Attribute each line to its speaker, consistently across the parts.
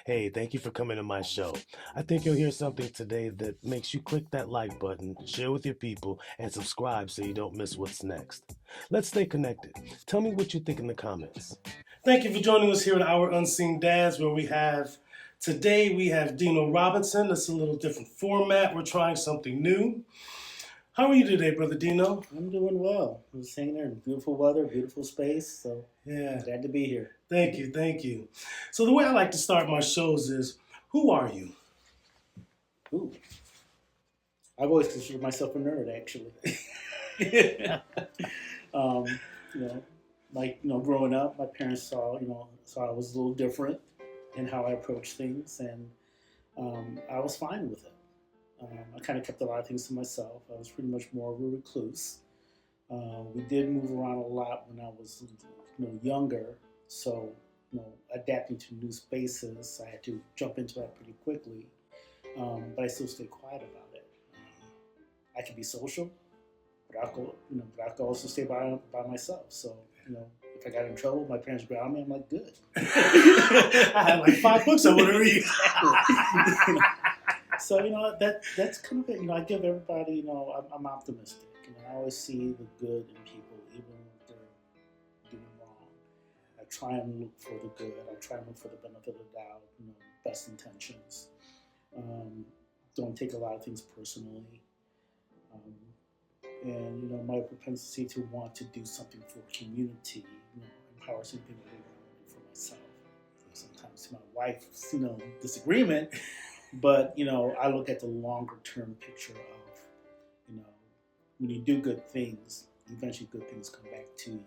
Speaker 1: Hey, thank you for coming to my show. I think you'll hear something today that makes you click that like button, share with your people, and subscribe so you don't miss what's next. Let's stay connected. Tell me what you think in the comments. Thank you for joining us here at Our Unseen Dads, where we have Dino Robinson. It's a little different format. We're trying something new. How are you today, Brother Dino?
Speaker 2: I'm doing well. I'm just hanging there in beautiful weather, beautiful space. So
Speaker 1: Yeah.
Speaker 2: glad to be here.
Speaker 1: Thank you. So the way I like to start my shows is, who are you?
Speaker 2: Ooh, I've always considered myself a nerd, actually. um, you know, growing up, my parents saw I was a little different in how I approached things, and I was fine with it. I kind of kept a lot of things to myself. I was pretty much more of a recluse. We did move around a lot when I was, younger. So, adapting to new spaces, I had to jump into that pretty quickly. But I still stay quiet about it. I can be social, but I could also stay by myself. So, if I got in trouble, my parents ground me. I'm like, good.
Speaker 1: I had like 5 books I want to read.
Speaker 2: So that's kind of it. I give everybody. I'm optimistic. I always see the good in people, even if they're doing wrong. I try and look for the good. I try and look for the benefit of the doubt. Best intentions. Don't take a lot of things personally. And my propensity to want to do something for community, empower something that I want to do for myself. Sometimes my wife's, disagreement, but I look at the longer term picture of, when you do good things, eventually good things come back to you.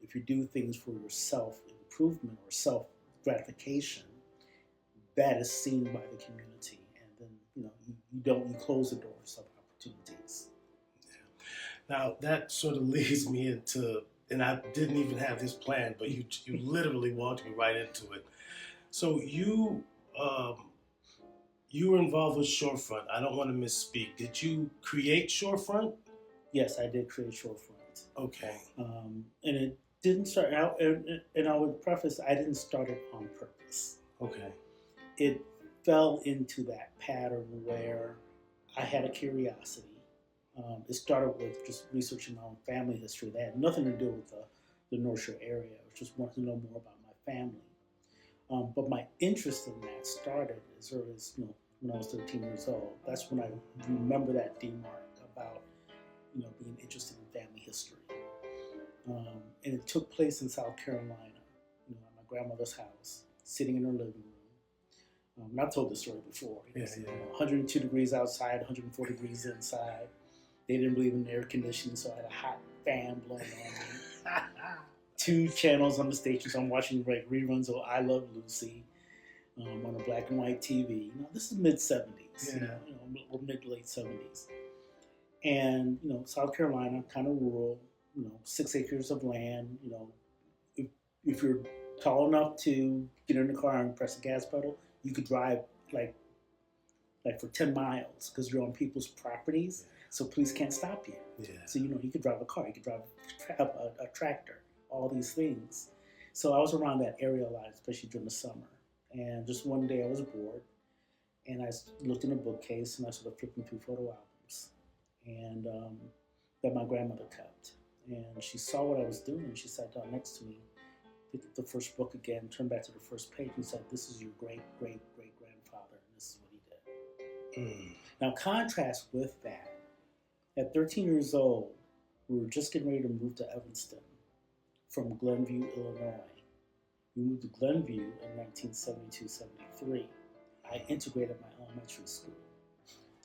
Speaker 2: If you do things for your self improvement or self gratification, that is seen by the community, and then you close the doors of opportunities.
Speaker 1: Now that sort of leads me into, and I didn't even have this plan, but you literally walked me right into it. So you were involved with Shorefront. I don't want to misspeak. Did you create Shorefront?
Speaker 2: Yes, I did create Shorefront.
Speaker 1: Okay.
Speaker 2: And it didn't start out, and I would preface, I didn't start it on purpose.
Speaker 1: Okay.
Speaker 2: It fell into that pattern where I had a curiosity. It started with just researching my own family history. That had nothing to do with the North Shore area. I just wanted to know more about my family. But my interest in that started as early as when I was 13 years old. That's when I remember that demark about being interested in family history. And it took place in South Carolina, at my grandmother's house, sitting in her living room. And I've told this story before. 102 degrees outside, 104 degrees inside. They didn't believe in air conditioning, so I had a hot fan blowing on me. 2 channels on the station, so I'm watching reruns of I Love Lucy on a black and white TV. This is mid 70s, or mid late 70s, and South Carolina, kind of rural. 6 acres of land. If you're tall enough to get in the car and press the gas pedal, you could drive like for 10 miles because you're on people's properties, so police can't stop you.
Speaker 1: Yeah.
Speaker 2: So you could drive a car, you could drive a tractor, all these things. So I was around that area a lot, especially during the summer. And just one day I was bored, and I looked in a bookcase and I started flipping through photo albums, and that my grandmother kept. And she saw what I was doing, and she sat down next to me, picked up the first book again, turned back to the first page, and said, "This is your great great great grandfather, and this is what he did." Now, contrast with that, at 13 years old, we were just getting ready to move to Evanston from Glenview, Illinois. We moved to Glenview in 1972-73. I integrated my elementary school.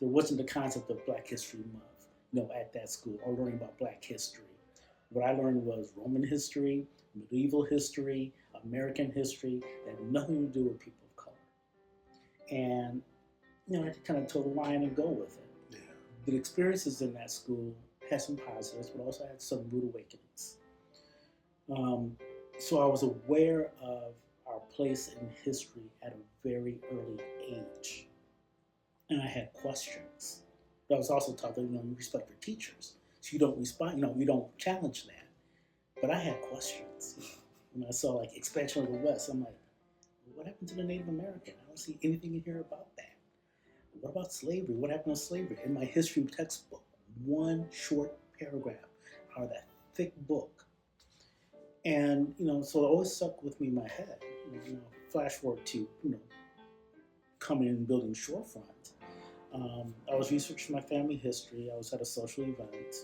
Speaker 2: There wasn't the concept of Black History Month, at that school, or learning about Black history. What I learned was Roman history, medieval history, American history, that had nothing to do with people of color. And, I had to kind of toe the line and go with it.
Speaker 1: Yeah.
Speaker 2: The experiences in that school had some positives, but also had some rude awakenings. So I was aware of our place in history at a very early age. And I had questions. But I was also taught that, you respect your teachers. So you don't respond, you don't challenge that. But I had questions. When I saw expansion of the West, I'm like, What happened to the Native American? I don't see anything in here about that. What about slavery? What happened to slavery? In my history textbook, one short paragraph out of that thick book. And, so it always stuck with me in my head. Flash forward to, coming and building Shorefront. I was researching my family history. I was at a social event,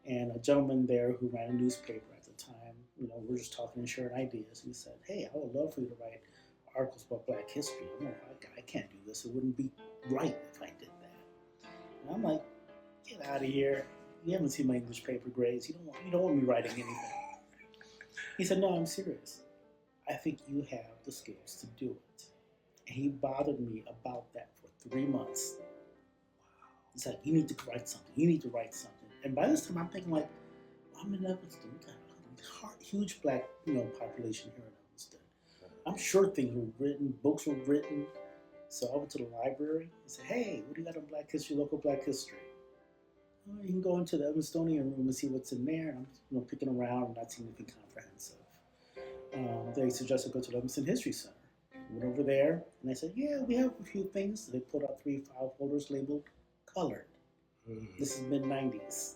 Speaker 2: and a gentleman there who ran a newspaper at the time, we were just talking and sharing ideas. He said, "Hey, I would love for you to write articles about Black history." I'm like, I can't do this. It wouldn't be right if I did that. And I'm like, get out of here. You haven't seen my English paper grades. You don't want me writing anything. He said, "No, I'm serious. I think you have the skills to do it." And he bothered me about that for 3 months. It's like, you need to write something. You need to write something. And by this time, I'm thinking like, I'm in Evanston. Huge Black, population here in Evanston. I'm sure things were written, books were written. So I went to the library and said, "Hey, what do you got on Black history, local Black history?" "Oh, you can go into the Evanstonian room and see what's in there." And I'm picking around and not seeing anything comprehensive. They suggested go to the Evanston History Center. Went over there and they said, "Yeah, we have a few things." They pulled out 3 file folders labeled colored. This is mid-90s.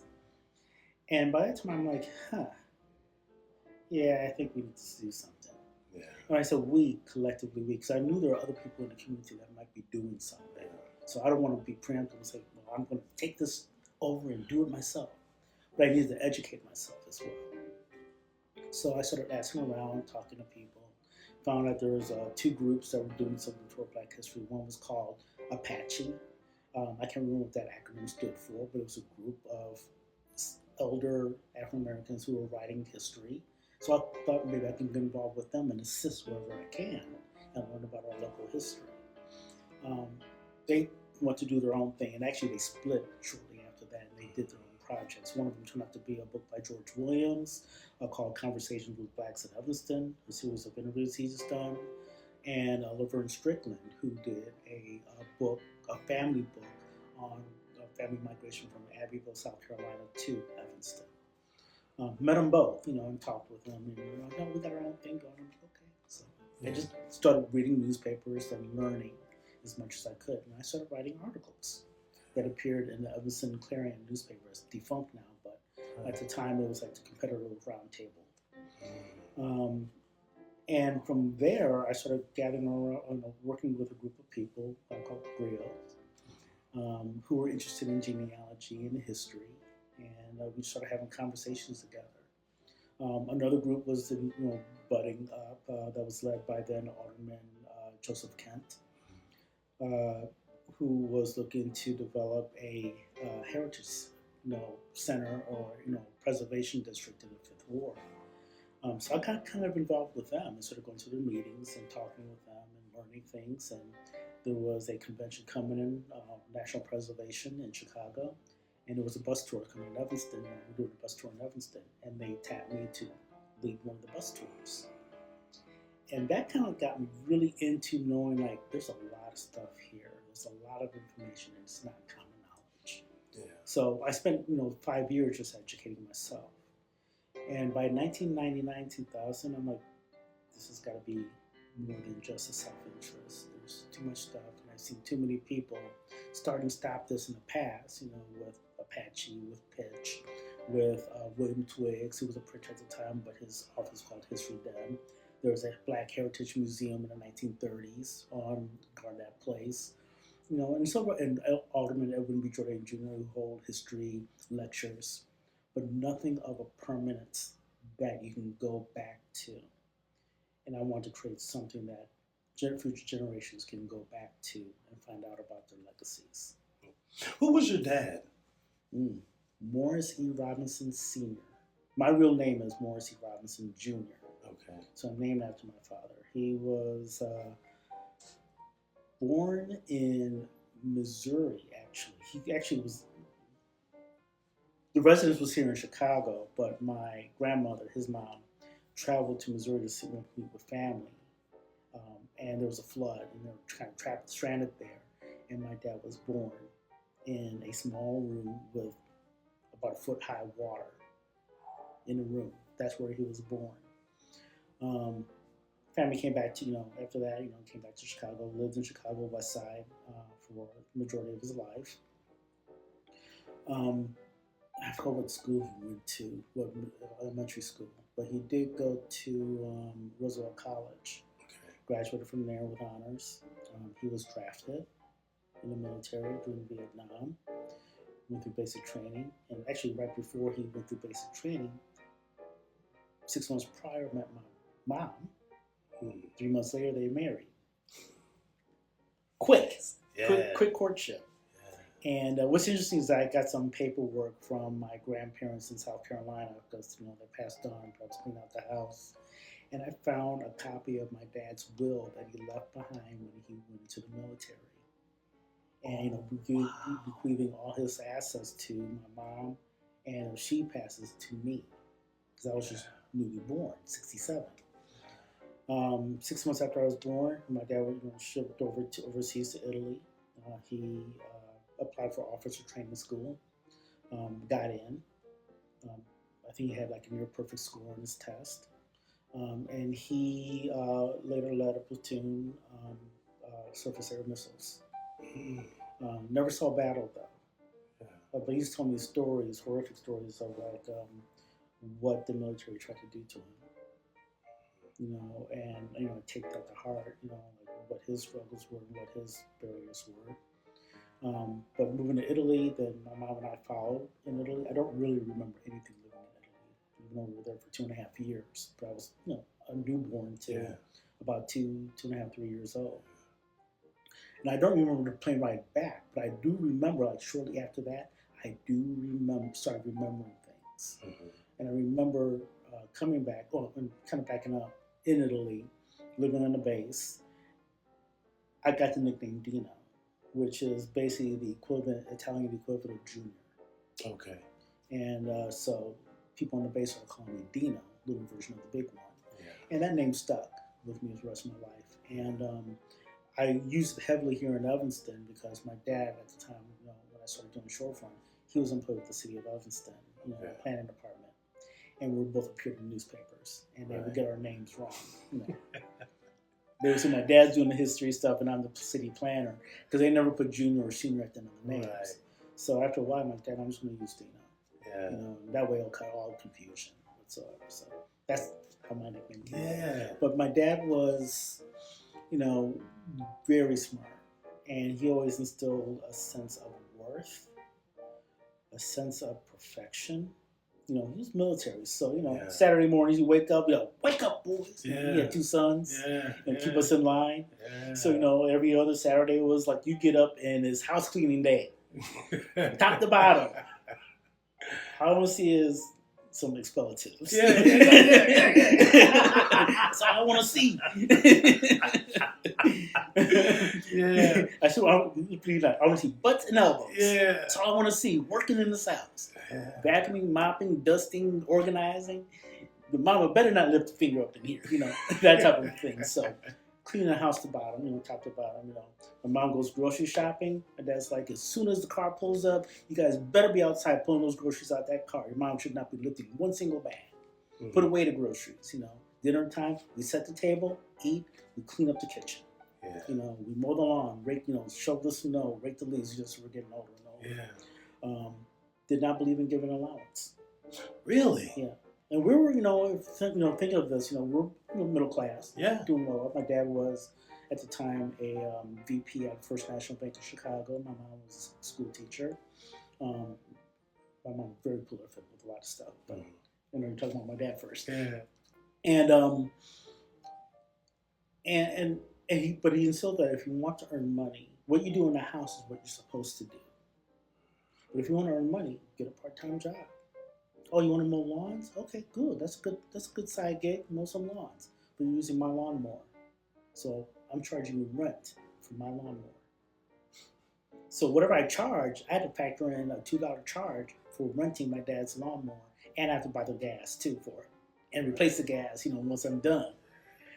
Speaker 2: And by that time, I'm like, yeah, I think we need to do something.
Speaker 1: Yeah.
Speaker 2: And I said we, collectively we, because I knew there are other people in the community that might be doing something. So I don't want to be preemptive and say, "Well, I'm going to take this over and do it myself." But I needed to educate myself as well. So I started asking around, talking to people. Found out there was 2 groups that were doing something for Black history. One was called Apache. I can't remember what that acronym stood for, but it was a group of elder African Americans who were writing history. So I thought maybe I can get involved with them and assist wherever I can and learn about our local history. They want to do their own thing, and actually they split shortly after that, and they did their own projects. One of them turned out to be a book by George Williams called Conversations with Blacks in Evanston, a series of interviews he's done, and Laverne Strickland, who did a family book on family migration from Abbeville, South Carolina to Evanston. Met them both, and talked with them. And no, we got our own thing going. I'm like, okay. So I just started reading newspapers and learning as much as I could. And I started writing articles that appeared in the Evanston Clarion newspaper. It's defunct now, but at the time it was like the competitive roundtable. And from there, I started gathering around, working with a group of people called griots, who were interested in genealogy and history, and we started having conversations together. Another group was budding up that was led by then Alderman Joseph Kent, who was looking to develop a heritage, center or preservation district in the Fifth Ward. So I got kind of involved with them and sort of going to their meetings and talking with them and learning things. And there was a convention coming in, National Preservation in Chicago, and there was a bus tour coming in Evanston. And we were doing a bus tour in Evanston, and they tapped me to lead one of the bus tours. And that kind of got me really into knowing, like, there's a lot of stuff here. There's a lot of information, and it's not common knowledge.
Speaker 1: Yeah.
Speaker 2: So I spent, 5 years just educating myself. And by 1999, 2000, I'm like, this has got to be more than just a self-interest. There's too much stuff, and I've seen too many people start and stop this in the past, with Apache, with Pitch, with William Twiggs, who was a preacher at the time, but his office was called History Den. There was a Black Heritage Museum in the 1930s on Garnett Place. And Alderman Edwin B. Jordan Jr., who hold history lectures, but nothing of a permanence that you can go back to. And I want to create something that future generations can go back to and find out about their legacies.
Speaker 1: Who was your dad?
Speaker 2: Morris E. Robinson Sr. My real name is Morris E. Robinson Jr.
Speaker 1: Okay.
Speaker 2: So I'm named after my father. He was born in Missouri, actually. He actually was, the residence was here in Chicago, but my grandmother, his mom, traveled to Missouri to sit with family. And there was a flood, and they were kind of trapped, stranded there. And my dad was born in a small room with about a foot high water in the room. That's where he was born. family came back to, after that, came back to Chicago, lived in Chicago West Side for the majority of his life. I forgot what school he went to, what elementary school, but he did go to Roosevelt College.
Speaker 1: Okay.
Speaker 2: Graduated from there with honors. He was drafted in the military during Vietnam. Went through basic training, and actually right before he went through basic training, 6 months prior, met my mom. 3 months later, they married. Quick courtship. Yeah. And what's interesting is I got some paperwork from my grandparents in South Carolina because they passed on. I was cleaning out the house, and I found a copy of my dad's will that he left behind when he went into the military. And bequeathing all his assets to my mom, and if she passes, to me, because I was just newly born, 67. 6 months after I was born, my dad was shipped overseas to Italy. He applied for officer training school, got in. I think he had like a near perfect score on his test, and he later led a platoon surface air missiles. Never saw battle though. Yeah. But he's told me stories, horrific stories of like what the military tried to do to him. And take that to heart. Like what his struggles were and what his barriers were. But moving to Italy, then my mom and I followed in Italy. I don't really remember anything living in Italy, even though we were there for 2.5 years. But I was, a newborn to about 2.5, 3 years old. And I don't remember the plane ride back, but I do remember, like shortly after that, started remembering things. Mm-hmm. And I remember coming back, and kind of backing up in Italy, living on the base. I got the nickname Dino, which is basically the Italian equivalent of Junior. Okay. And so people on the base are calling me Dino, little version of the big one. Yeah. And that name stuck with me the rest of my life. And I used it heavily here in Evanston because my dad at the time, when I started doing Shorefront, he was employed with the city of Evanston, planning department. And we both appeared in newspapers, and they would get our names wrong. They would say my dad's doing the history stuff, and I'm the city planner, because they never put junior or senior at the end of the names. Right. So after a while, I'm like, Dad, I'm just going to use Dino. Yeah. That way it'll cut all confusion whatsoever. So that's how my nickname came. Yeah. But my dad was, very smart, and he always instilled a sense of worth, a sense of perfection. He was military, so Saturday mornings you wake up, wake up, boys. Yeah. He had 2 sons, and keep us in line. Yeah. So every other Saturday was like you get up and it's house cleaning day, top to bottom. All I want to see is some expletives. Yeah. That's all I want to see. Yeah. I want to see butts and elbows. Yeah. That's all I want to see. Working in this house. Yeah. Vacuuming, mopping, dusting, organizing. The mama better not lift a finger up in here, that type of thing. So cleaning the house to bottom, top to bottom, My mom goes grocery shopping, and dad's like, as soon as the car pulls up, you guys better be outside pulling those groceries out that car. Your mom should not be lifting one single bag. Mm-hmm. Put away the groceries, Dinner time, we set the table, eat, we clean up the kitchen. Yeah. We mow the lawn, rake, shovel the snow, rake the leaves, just we're getting older and older. Yeah. Did not believe in giving allowance. Really? Yeah. And we were, think of this, we're middle class. Yeah. Doing well. My dad was, at the time, a VP at First National Bank of Chicago. My mom was a school teacher. My mom very prolific with a lot of stuff. But you're talking about my dad first. Yeah. But he instilled that if you want to earn money, what you do in the house is what you're supposed to do. But if you want to earn money, get a part-time job. Oh, you want to mow lawns? Okay, good. That's a good side gig. Mow some lawns. But you're using my lawnmower. So I'm charging you rent for my lawnmower. So whatever I charge, I had to factor in a $2 charge for renting my dad's lawnmower. And I have to buy the gas, too, for it. And replace the gas, once I'm done.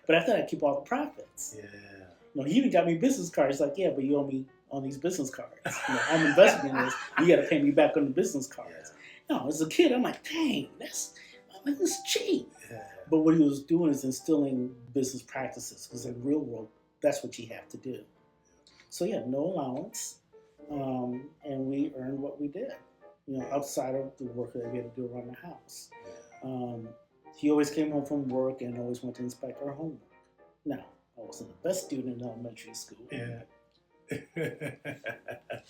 Speaker 2: But after that, I keep all the profits. Yeah. He even got me business cards. Like, yeah, but you owe me on these business cards. I'm investing in this. You got to pay me back on the business cards. Yeah. As a kid, I'm like, dang, that's cheap. But what he was doing is instilling business practices, because in the real world, that's what you have to do. So yeah, no allowance, and we earned what we did, outside of the work that we had to do around the house. He always came home from work and always went to inspect our homework. Now, I wasn't the best student in elementary school.
Speaker 1: Yeah.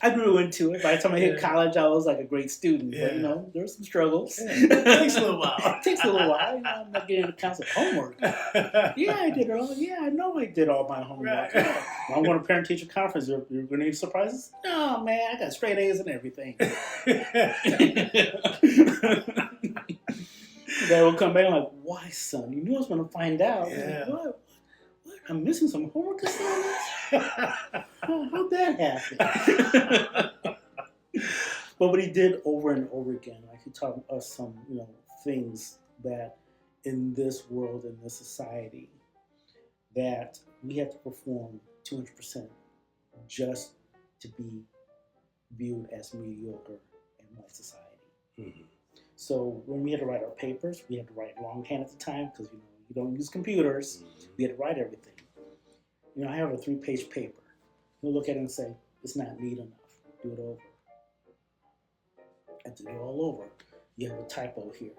Speaker 2: I grew into it. By the time I hit college, I was like a great student.
Speaker 1: Yeah.
Speaker 2: But, there were some struggles.
Speaker 1: Yeah. It takes a little while.
Speaker 2: It takes a little while. I'm not getting the constant homework. Yeah, I did it all. Yeah, I know I did all my homework.
Speaker 1: Right.
Speaker 2: Yeah. When I'm going to parent-teacher conference, you're going to need surprises? No, man, I got straight A's and everything. They will come back and like, why, son? You knew I was going to find out.
Speaker 1: Yeah.
Speaker 2: Like, what? I'm missing some homework or something? How'd that happen? But what he did over and over again, like he taught us some, things that in this world, in this society, that we have to perform 200% just to be viewed as mediocre in white society.
Speaker 1: Mm-hmm.
Speaker 2: So when we had to write our papers, we had to write longhand at the time because you don't use computers.
Speaker 1: Mm-hmm.
Speaker 2: We had to write everything. I have a 3-page paper. You look at it and say, it's not neat enough. Do it over. I have to do it all over. You have a typo here.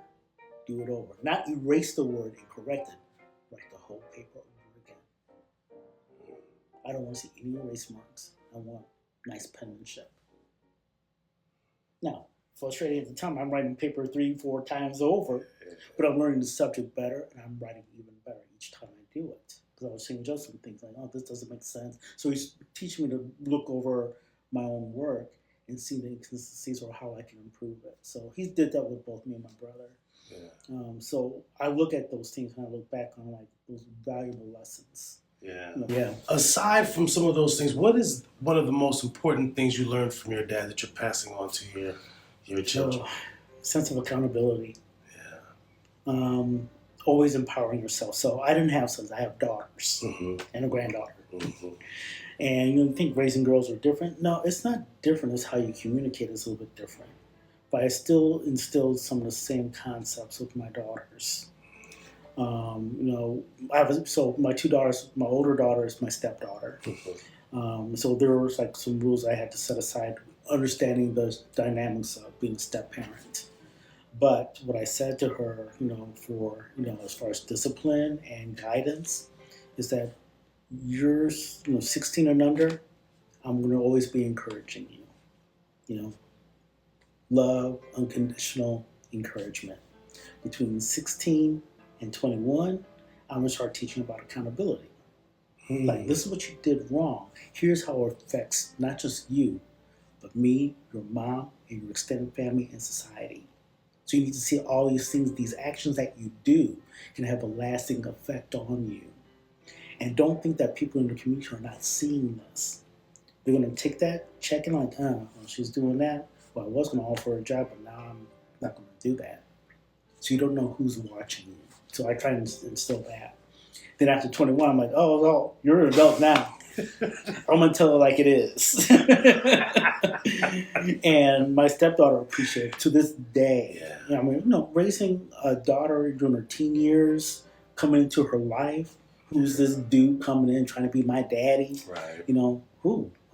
Speaker 2: Do it over. Not erase the word and correct it. Write the whole paper over again. I don't want to see any erase marks. I want nice penmanship. Now, frustrating at the time, I'm writing paper 3-4 times over, but I'm learning the subject better, and I'm writing even better each time I do it. Because I was saying just some things like, this doesn't make sense. So he's teaching me to look over my own work and see the inconsistencies or how I can improve it. So he did that with both me and my brother.
Speaker 1: Yeah.
Speaker 2: So I look at those things and I look back on like those valuable lessons.
Speaker 1: Yeah.
Speaker 2: Yeah.
Speaker 1: Aside from some of those things, what is one of the most important things you learned from your dad that you're passing on to your children?
Speaker 2: Sense of accountability.
Speaker 1: Yeah.
Speaker 2: Always empowering yourself. So I didn't have sons. I have daughters and a granddaughter.
Speaker 1: Mm-hmm.
Speaker 2: And you think raising girls are different? No, it's not different. It's how you communicate is a little bit different. But I still instilled some of the same concepts with my daughters. So my 2 daughters, my older daughter is my stepdaughter.
Speaker 1: Mm-hmm.
Speaker 2: So there was like some rules I had to set aside, understanding the dynamics of being a step parent. But what I said to her, for, as far as discipline and guidance, is that you're, 16 and under, I'm going to always be encouraging you. Love, unconditional encouragement. Between 16 and 21, I'm going to start teaching about accountability. Mm-hmm. Like, this is what you did wrong. Here's how it affects not just you, but me, your mom, and your extended family and society. So you need to see all these things, these actions that you do can have a lasting effect on you. And don't think that people in the community are not seeing this. They're going to take that, check in like, she's doing that. Well, I was going to offer her a job, but now I'm not going to do that. So you don't know who's watching you. So I try and instill that. Then after 21, I'm like, oh, you're an adult now. I'm going to tell her like it is. And my stepdaughter appreciates it to this day. Yeah. Raising a daughter during her teen years, coming into her life, who's this dude coming in trying to be my daddy?
Speaker 1: Right.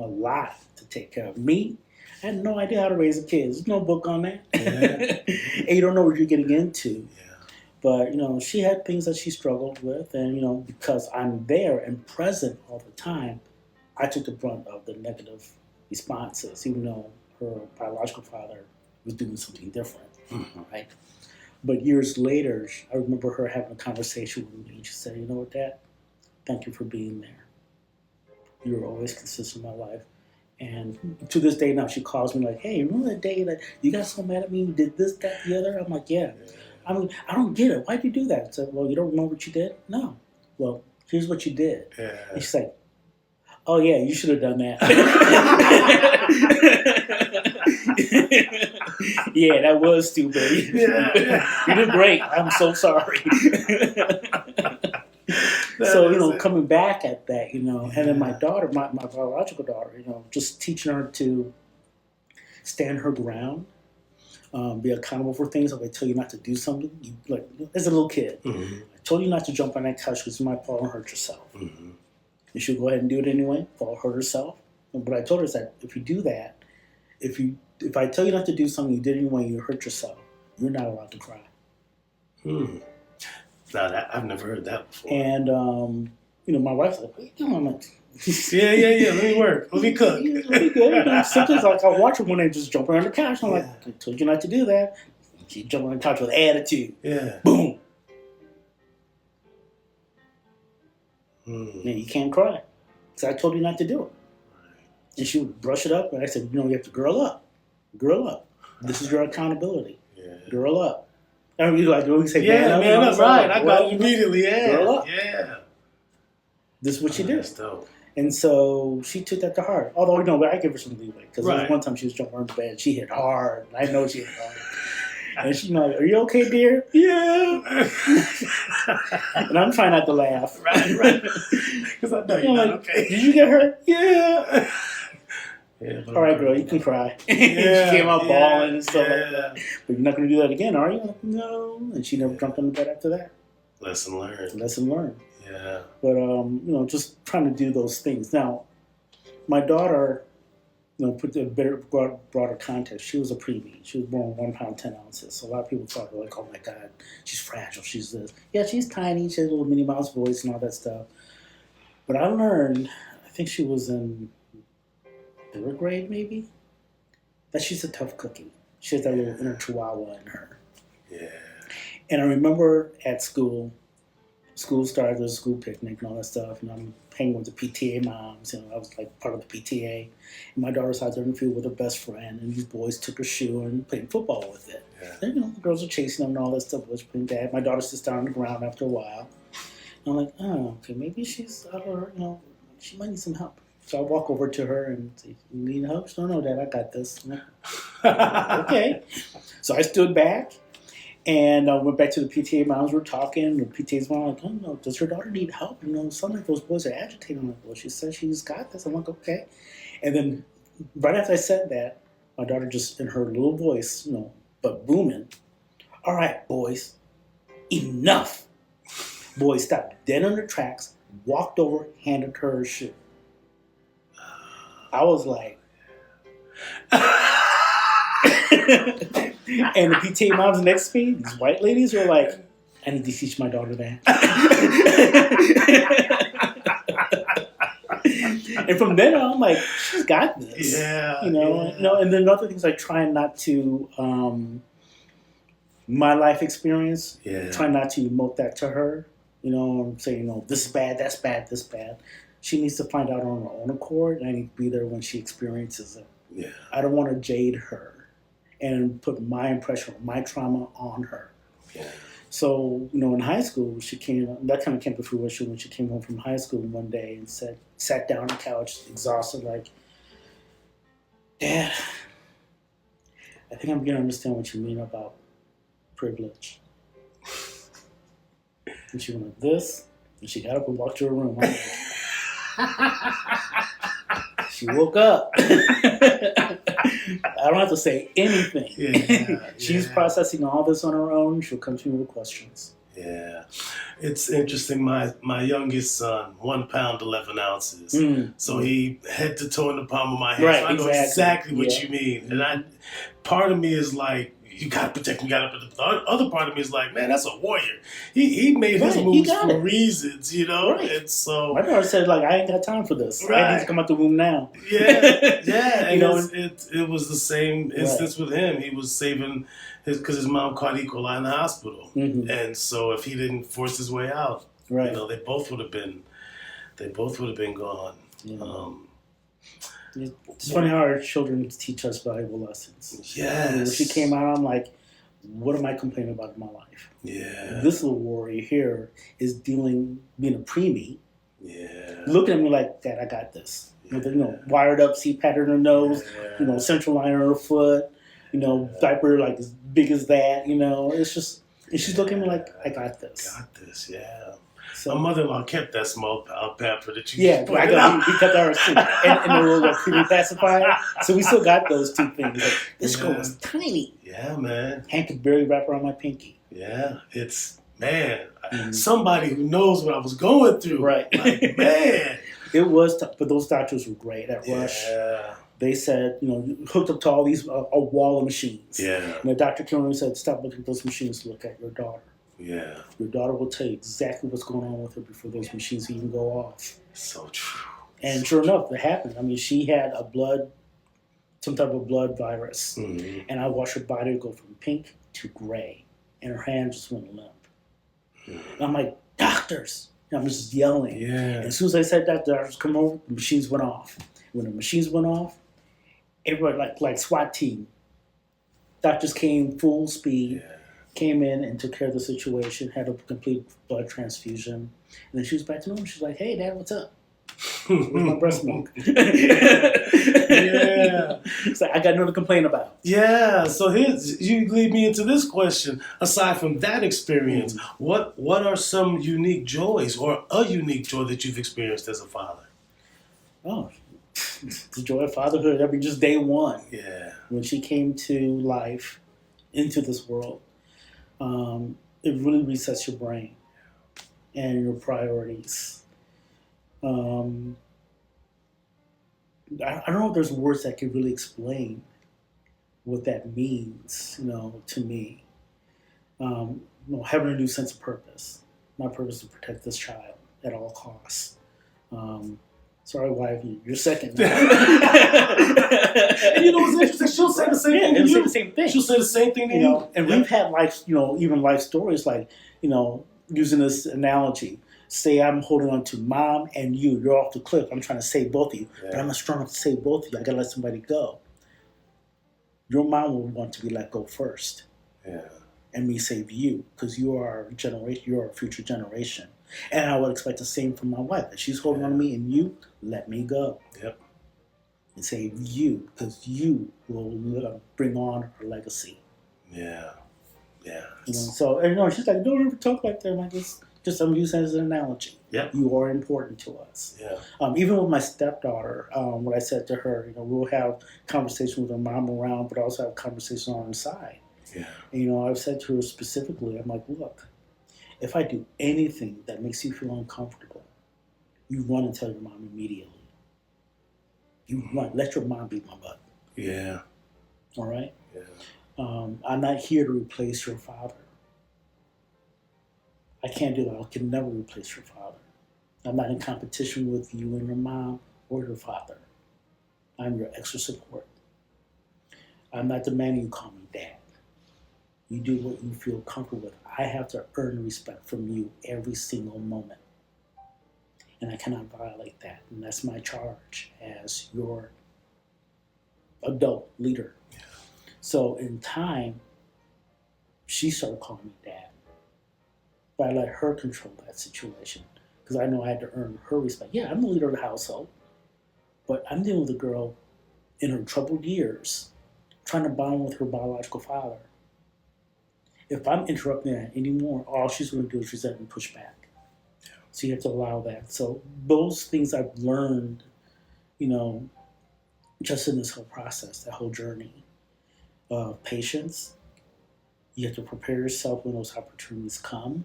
Speaker 2: A lot to take care of. Me, I had no idea how to raise a kid. There's no book on that. Yeah. And you don't know what you're getting into. Yeah. But, she had things that she struggled with. And, because I'm there and present all the time, I took the brunt of the negative responses, even though her biological father was doing something different. Mm-hmm. Right? But years later, I remember her having a conversation with me. And she said, you know what, Dad? Thank you for being there. You were always consistent in my life. And to this day now, she calls me like, hey, remember that day that you got so mad at me? You did this, that, the other? I'm like, yeah. I don't get it. Why'd you do that? I said, well, you don't remember what you did? No. Well, here's what you did. Yeah. And she's like, oh, yeah, you should have done that. Yeah, that was stupid. Yeah. You did great. I'm so sorry. So, coming back at that, and then my daughter, my biological daughter, just teaching her to stand her ground, Be accountable for things. If I tell you not to do something, you like as a little kid,
Speaker 1: Mm-hmm.
Speaker 2: I told you not to jump on that couch because you might fall and hurt yourself.
Speaker 1: Mm-hmm.
Speaker 2: And she'll go ahead and do it anyway, fall, hurt herself. And what I told her is that if you do that, if I tell you not to do something, you did it anyway, you hurt yourself, you're not allowed to cry.
Speaker 1: Hmm. Now that I've never heard that before.
Speaker 2: And my wife's like, "What are you doing?" I'm like,
Speaker 1: yeah. Let me work. Let me cook.
Speaker 2: Let me go. Sometimes like I watch her when they just jump around the couch. I'm like, I told you not to do that. She jumped on the couch with attitude.
Speaker 1: Yeah.
Speaker 2: Boom.
Speaker 1: Hmm.
Speaker 2: Now you can't cry. Because I told you not to do it. And she would brush it up, and I said, you have to grow up. Grow up. This is your accountability.
Speaker 1: Yeah.
Speaker 2: Grow up. I mean, like we say,
Speaker 1: man up, right. I got
Speaker 2: it
Speaker 1: it immediately. Yeah.
Speaker 2: Grow up.
Speaker 1: Yeah.
Speaker 2: This is what you do.
Speaker 1: That's dope.
Speaker 2: And so she took that to heart. Although, I give her some leeway. Because there was one time she was jumping on the bed. She hit hard. I know she hit hard. And she's like, "Are you okay, dear?" "Yeah." And I'm trying not to laugh.
Speaker 1: Right. Because I know you're not okay.
Speaker 2: "Did you get hurt?" "Yeah."
Speaker 1: Yeah,
Speaker 2: "All right, girl, you can cry."
Speaker 1: Yeah,
Speaker 2: she came out bawling and stuff
Speaker 1: yeah.
Speaker 2: like that. "But you're not going to do that again, are you?" I'm like, "No." And she never jumped on the bed after that.
Speaker 1: Lesson learned.
Speaker 2: Lesson learned.
Speaker 1: Yeah.
Speaker 2: But just trying to do those things. Now, my daughter, put the broader context. She was a preemie. She was born 1 pound 10 ounces. So a lot of people thought like, "Oh my God, she's fragile. She's this." Yeah, she's tiny. She has a little Minnie Mouse voice and all that stuff. But I learned, I think she was in 3rd grade maybe, that she's a tough cookie. She has that little inner chihuahua in her.
Speaker 1: Yeah.
Speaker 2: And I remember at school started, there's a school picnic and all that stuff, and I'm hanging with the PTA moms, I was like part of the PTA, and my daughter's out there in the field with her best friend, and these boys took her shoe and playing football with it.
Speaker 1: Yeah.
Speaker 2: And, the girls are chasing them and all that stuff, was pretty bad. My daughter sits down on the ground after a while. And I'm like, "Oh, okay, maybe she's out of her, she might need some help." So I walk over to her and say, "You need help?" She, "No, Dad, I got this." I'm like, "Okay." So I stood back. And I went back to the PTA moms. We're talking. The PTA's mom like, "Oh no, does her daughter need help? Some of those boys are agitated." I'm like, "Well, she said she's got this." I'm like, "Okay." And then right after I said that, my daughter just in her little voice, but booming, "All right, boys, enough." Boys stopped dead on their tracks, walked over, handed her shoe. I was like. And the PTA moms next to me, these white ladies, were like, "I need to teach my daughter that." And from then on, I'm like, she's got this.
Speaker 1: Yeah.
Speaker 2: And then other things like trying not to, my life experience, trying not to emote that to her, saying, "This is bad, that's bad, this bad." She needs to find out on her own accord, and I need to be there when she experiences it.
Speaker 1: Yeah.
Speaker 2: I don't want to jade her and put my impression, my trauma on her.
Speaker 1: Yeah.
Speaker 2: So, in high school, that kind of came to fruition when she came home from high school one day and sat down on the couch, exhausted, like, "Dad, I think I'm beginning to understand what you mean about privilege." And she went like this, and she got up and walked to her room. She woke up. I don't have to say anything. She's processing all this on her own. She'll come to me with questions.
Speaker 1: Yeah. It's interesting. My youngest son, 1 pound 11 ounces. So he head to toe in the palm of my hand.
Speaker 2: Right,
Speaker 1: so I know exactly what you mean. And part of me is like, you gotta protect me, but the other part of me is like, man, that's a warrior. He made his moves for reasons, Right. And so
Speaker 2: my daughter said, like, "I ain't got time for this.
Speaker 1: Right.
Speaker 2: I need to come out the womb now."
Speaker 1: Yeah. And it was the same instance with him. He was saving because his mom caught E. coli in the hospital, and so if he didn't force his way out,
Speaker 2: right,
Speaker 1: they both would have been gone.
Speaker 2: Yeah. It's funny how our children teach us valuable lessons.
Speaker 1: Yes.
Speaker 2: When she came out, I'm like, what am I complaining about in my life?
Speaker 1: Yeah.
Speaker 2: This little warrior here is being a preemie.
Speaker 1: Yeah.
Speaker 2: Looking at me like, "Dad, I got this." With wired up C-pad in her nose, central line on her foot, diaper like as big as that, it's just, and she's looking at me like, "I got this."
Speaker 1: Got this, yeah.
Speaker 2: So
Speaker 1: my mother-in-law kept that small pamper that you
Speaker 2: yeah,
Speaker 1: just pointed
Speaker 2: we kept ours too, and the little creamy pacifier. So we still got those two things. Like, this girl was tiny.
Speaker 1: Yeah, man.
Speaker 2: Hand could barely wrap around my pinky.
Speaker 1: Yeah, it's somebody who knows what I was going through.
Speaker 2: Right,
Speaker 1: like, man.
Speaker 2: It was tough, but those doctors were great at Rush.
Speaker 1: Yeah.
Speaker 2: They said, hooked up to all these a wall of machines.
Speaker 1: Yeah.
Speaker 2: And the doctor came and said, stop looking at those machines. Look at your daughter.
Speaker 1: Yeah.
Speaker 2: Your daughter will tell you exactly what's going on with her before those machines even go off.
Speaker 1: So true.
Speaker 2: And sure enough, it happened. I mean, she had some type of blood virus, and I watched her body go from pink to gray, and her hand just went limp. And I'm like, doctors! And I'm just yelling.
Speaker 1: Yeah.
Speaker 2: And as soon as I said that, the doctors come over, the machines went off. When the machines went off, everybody like SWAT team. Doctors came full speed. Yeah. Came in and took care of the situation, had a complete blood transfusion. And then she was back to normal. She's like, hey, Dad, what's up? Where's my breast milk?
Speaker 1: Yeah.
Speaker 2: So I got nothing to complain about.
Speaker 1: Yeah. So you lead me into this question. Aside from that experience, what are some unique joys or a unique joy that you've experienced as a father?
Speaker 2: Oh, the joy of fatherhood. I mean, just day one.
Speaker 1: Yeah. When
Speaker 2: she came to life, into this world, it really resets your brain and your priorities. I don't know if there's words that can really explain what that means, to me. Having a new sense of purpose. My purpose is to protect this child at all costs. Sorry, wife, you're second. And
Speaker 1: what's interesting? She'll say the same thing to you.
Speaker 2: Say the same thing.
Speaker 1: She'll say the same thing to you.
Speaker 2: And we've had life, even life stories like, using this analogy. Say I'm holding on to mom and you. You're off the cliff. I'm trying to save both of you. Yeah. But I'm not strong enough to save both of you. I got to let somebody go. Your mom will want to be let go first. Yeah. And me save you because you are a generation. You're a future generation. And I would expect the same from my wife. If she's holding on to me and you, let me go.
Speaker 1: Yep.
Speaker 2: And save you because you will bring on her legacy.
Speaker 1: Yeah. Yeah.
Speaker 2: So she's like, don't ever talk like that. I'm like, just I'm using it as an analogy.
Speaker 1: Yep.
Speaker 2: You are important to us.
Speaker 1: Yeah.
Speaker 2: Even with my stepdaughter, what I said to her, we'll have conversation with her mom around, but also have conversation on the side.
Speaker 1: Yeah.
Speaker 2: And, I've said to her specifically, I'm like, look, if I do anything that makes you feel uncomfortable, you run and tell your mom immediately. You run. Let your mom beat my butt.
Speaker 1: Yeah.
Speaker 2: All right?
Speaker 1: Yeah.
Speaker 2: I'm not here to replace your father. I can't do that. I can never replace your father. I'm not in competition with you and your mom or your father. I'm your extra support. I'm not demanding you call me dad. You do what you feel comfortable with. I have to earn respect from you every single moment. And I cannot violate that. And that's my charge as your adult leader. Yeah. So in time, she started calling me dad. But I let her control that situation because I know I had to earn her respect. Yeah, I'm the leader of the household, but I'm dealing with a girl in her troubled years trying to bond with her biological father. If I'm interrupting that anymore, all she's going to do is resent and push back. Yeah. So you have to allow that. So those things I've learned, just in this whole process, that whole journey of patience. You have to prepare yourself when those opportunities come.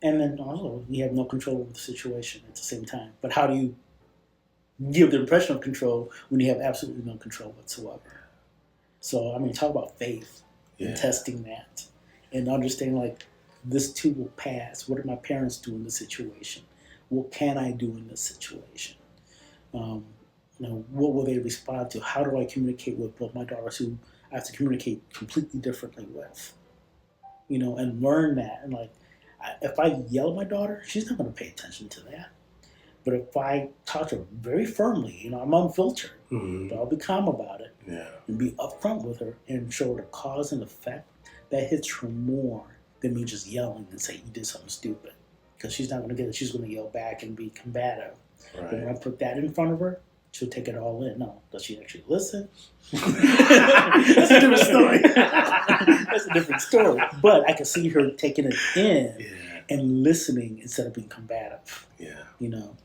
Speaker 2: And then also, you have no control over the situation at the same time. But how do you give the impression of control when you have absolutely no control whatsoever? So, talk about faith and testing that and understanding, this too will pass. What do my parents do in this situation? What can I do in this situation? What will they respond to? How do I communicate with both my daughters who I have to communicate completely differently with? And learn that. And if I yell at my daughter, she's not going to pay attention to that. But if I talk to her very firmly, I'm unfiltered, but I'll be calm about it and be upfront with her and show her the cause and effect that hits her more than me just yelling and say, you did something stupid. Because she's not going to get it. She's going to yell back and be combative. Right. But when I put that in front of her, she'll take it all in. No, does she actually listen? That's a different story. That's a different story. But I can see her taking it in and listening instead of being combative.
Speaker 1: Yeah.
Speaker 2: You know,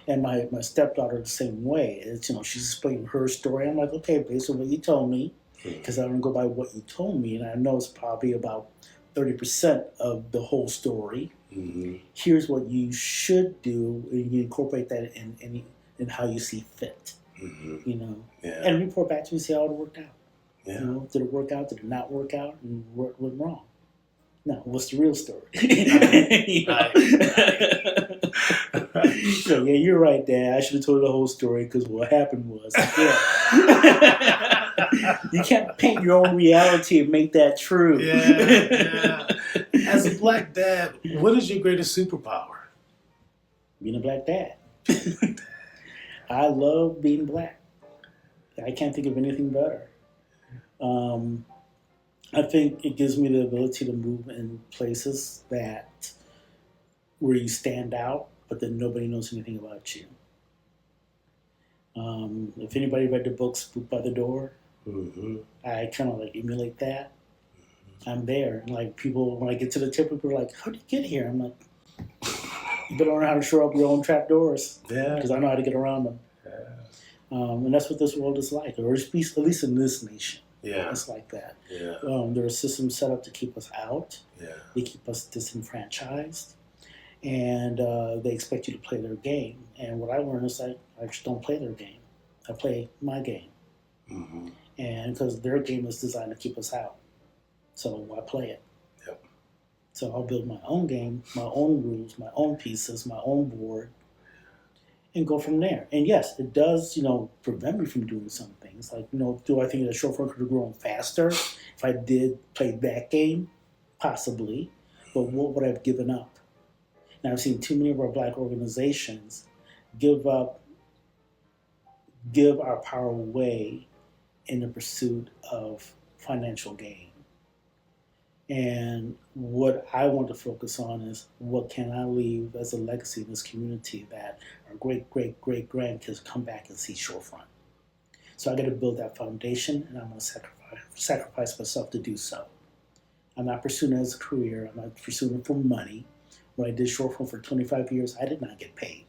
Speaker 2: and my stepdaughter the same way. It's, you know, she's explaining her story. I'm like, okay, based on what you told me, because I don't go by what you told me, and I know it's probably about 30% of the whole story.
Speaker 1: Mm-hmm.
Speaker 2: Here's what you should do, and you incorporate that in how you see fit.
Speaker 1: Mm-hmm.
Speaker 2: You know,
Speaker 1: Yeah.
Speaker 2: and report back to me, see how it worked out.
Speaker 1: Yeah.
Speaker 2: You know, did it work out? Did it not work out? And what went wrong? No, what's the real story? You know? So, yeah, you're right, Dad. I should have told the whole story because what happened was, yeah. You can't paint your own reality and make that true.
Speaker 1: Yeah. As a black dad, what is your greatest superpower?
Speaker 2: Being a black dad. I love being black. I can't think of anything better. I think it gives me the ability to move in places that where you stand out, but then nobody knows anything about you. If anybody read the book Spook by the Door,
Speaker 1: Mm-hmm.
Speaker 2: I kind of like emulate that. I'm there. And like people, when I get to the tip, people are like, "How did you get here?" I'm like, "You better learn how to show up your own trap doors."
Speaker 1: Yeah.
Speaker 2: Because I know how to get around them.
Speaker 1: Yeah.
Speaker 2: And that's what this world is like, or at least in this nation.
Speaker 1: Yeah.
Speaker 2: It's like that.
Speaker 1: Yeah.
Speaker 2: There are systems set up to keep us out.
Speaker 1: Yeah.
Speaker 2: They keep us disenfranchised. And they expect you to play their game. And what I learned is I just don't play their game. I play my game.
Speaker 1: Mm-hmm.
Speaker 2: And because their game is designed to keep us out. So why play it?
Speaker 1: Yep.
Speaker 2: So I'll build my own game, my own rules, my own pieces, my own board, and go from there. And yes, it does, you know, prevent me from doing some things. Like, you know, do I think that Shorefront could have grown faster if I did play that game? Possibly. But what would I have given up? And I've seen too many of our black organizations give our power away in the pursuit of financial gain. And what I want to focus on is what can I leave as a legacy in this community that our great grandkids come back and see Shorefront. So I got to build that foundation, and I'm going to sacrifice myself to do so. I'm not pursuing it as a career. I'm not pursuing it for money. When I did Shorefront for 25 years, I did not get paid.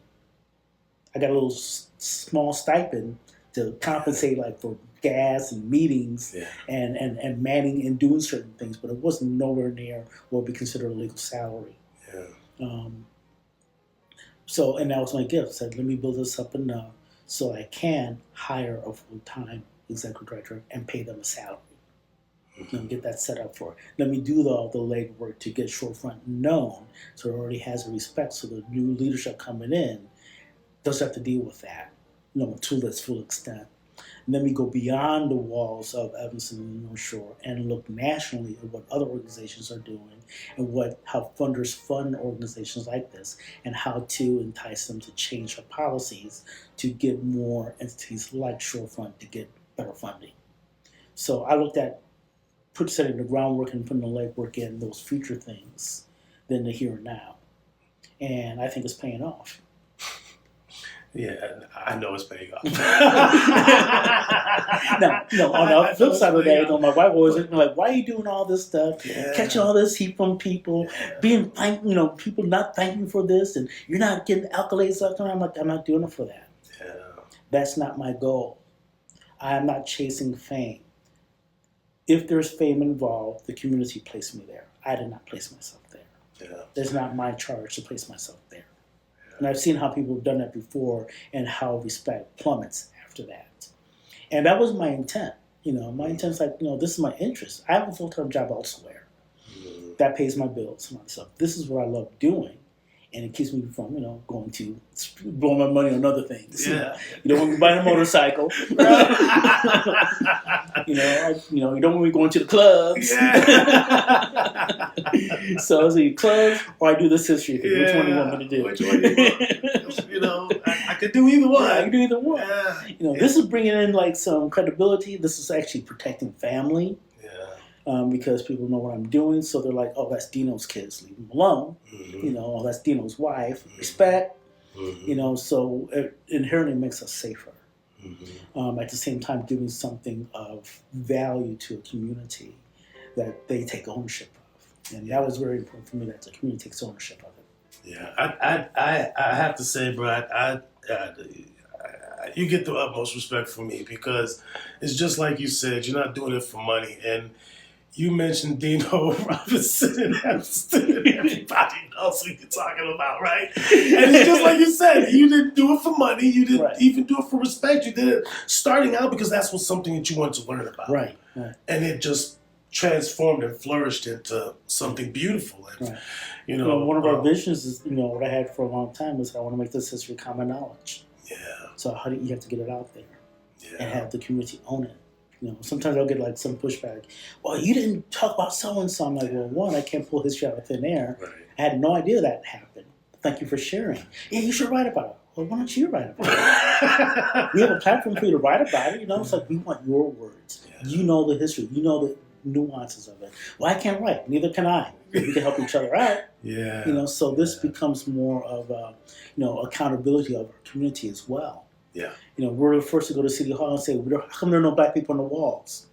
Speaker 2: I got a little small stipend to compensate, like for gas and meetings,
Speaker 1: Yeah.
Speaker 2: and manning and doing certain things, but it wasn't nowhere near what would be considered a legal salary.
Speaker 1: Yeah.
Speaker 2: So, and that was my gift. I said, let me build this up enough so I can hire a full-time executive director and pay them a salary. And get that set up for it. Let me do all the legwork to get Shorefront known so it already has a respect so the new leadership coming in doesn't have to deal with that, you know, to its full extent. And then we go beyond the walls of Evanston and the North Shore and look nationally at what other organizations are doing and how funders fund organizations like this and how to entice them to change their policies to get more entities like Shorefront to get better funding. So I looked at setting the groundwork and putting the legwork in those future things than the here and now. And I think it's paying off.
Speaker 1: Yeah, I know it's paying off.
Speaker 2: No, on the flip side of that, you know, my wife was like, "Why are you doing all this stuff?
Speaker 1: Yeah.
Speaker 2: Catching all this heat from people, being people not thanking you for this, and you're not getting accolades left and right." I'm like, I'm not doing it for that.
Speaker 1: Yeah.
Speaker 2: That's not my goal. I am not chasing fame. If there's fame involved, the community placed me there. I did not place myself there.
Speaker 1: Yeah.
Speaker 2: It's not my charge to place myself there. And I've seen how people have done that before and how respect plummets after that. And that was my intent. You know, my intent is like, you know, this is my interest. I have a full-time job elsewhere that pays my bills and myself. This is what I love doing. And it keeps me from, you know, going to blow my money on other things.
Speaker 1: Yeah.
Speaker 2: You don't want me buying a motorcycle. You don't want me going to the clubs.
Speaker 1: Yeah.
Speaker 2: So it's either clubs or I do this history thing. Which one do you want me to do?
Speaker 1: Which one do you want? You know, I could do either one.
Speaker 2: Yeah, I can do either one.
Speaker 1: Yeah.
Speaker 2: You know, this is bringing in like some credibility. This is actually protecting family. Because people know what I'm doing, so they're like, "Oh, that's Dino's kids, leave them alone."
Speaker 1: Mm-hmm.
Speaker 2: You know, "Oh, that's Dino's wife, respect."
Speaker 1: Mm-hmm.
Speaker 2: You know, so it inherently makes us safer.
Speaker 1: Mm-hmm.
Speaker 2: At the same time, giving something of value to a community that they take ownership of. And that was very important for me that the community takes ownership of it.
Speaker 1: Yeah, I have to say, bro, you get the utmost respect from me because it's just like you said, you're not doing it for money. And you mentioned Dino Robinson in Evanston, and everybody knows what you're talking about, right? And it's just like you said, you didn't do it for money, you didn't even do it for respect. You did it starting out because that's was something that you wanted to learn about.
Speaker 2: Right.
Speaker 1: And it just transformed and flourished into something beautiful. And,
Speaker 2: one of our visions is, what I had for a long time was I want to make this history common knowledge.
Speaker 1: Yeah.
Speaker 2: So how do you have to get it out there and have the community own it? Sometimes I'll get like some pushback. Well, you didn't talk about so and so. I'm like, well, one, I can't pull history out of thin air.
Speaker 1: Right.
Speaker 2: I had no idea that happened. Thank you for sharing. Yeah, you should write about it. Well, why don't you write about it? We have a platform for you to write about it. It's like we want your words. Yeah. You know the history. You know the nuances of it. Well, I can't write. Neither can I. We can help each other out.
Speaker 1: Yeah.
Speaker 2: So this becomes more of accountability of our community as well.
Speaker 1: Yeah.
Speaker 2: We're the first to go to City Hall and say, how come there are no black people on the walls?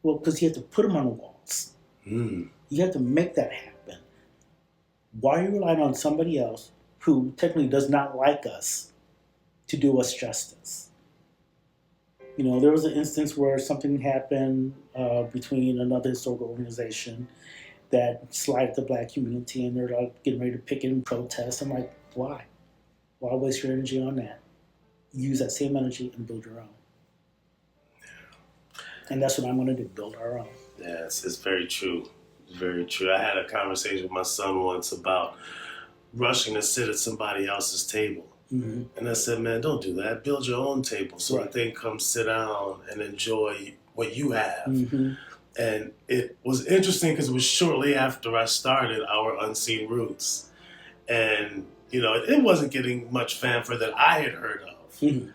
Speaker 2: Well, because you have to put them on the walls. You have to make that happen. Why are you relying on somebody else who technically does not like us to do us justice? There was an instance where something happened between another historical organization that slighted the black community, and they're like getting ready to picket and protest. I'm like, why? Why waste your energy on that? Use that same energy and build your own. And that's what I'm going to do, build our own.
Speaker 1: Yeah, it's very true. It's very true. I had a conversation with my son once about rushing to sit at somebody else's table.
Speaker 2: Mm-hmm.
Speaker 1: And I said, man, don't do that. Build your own table so that they come sit down and enjoy what you have.
Speaker 2: Mm-hmm.
Speaker 1: And it was interesting because it was shortly after I started our Unseen Roots. And, it wasn't getting much fanfare that I had heard of.
Speaker 2: Mm-hmm.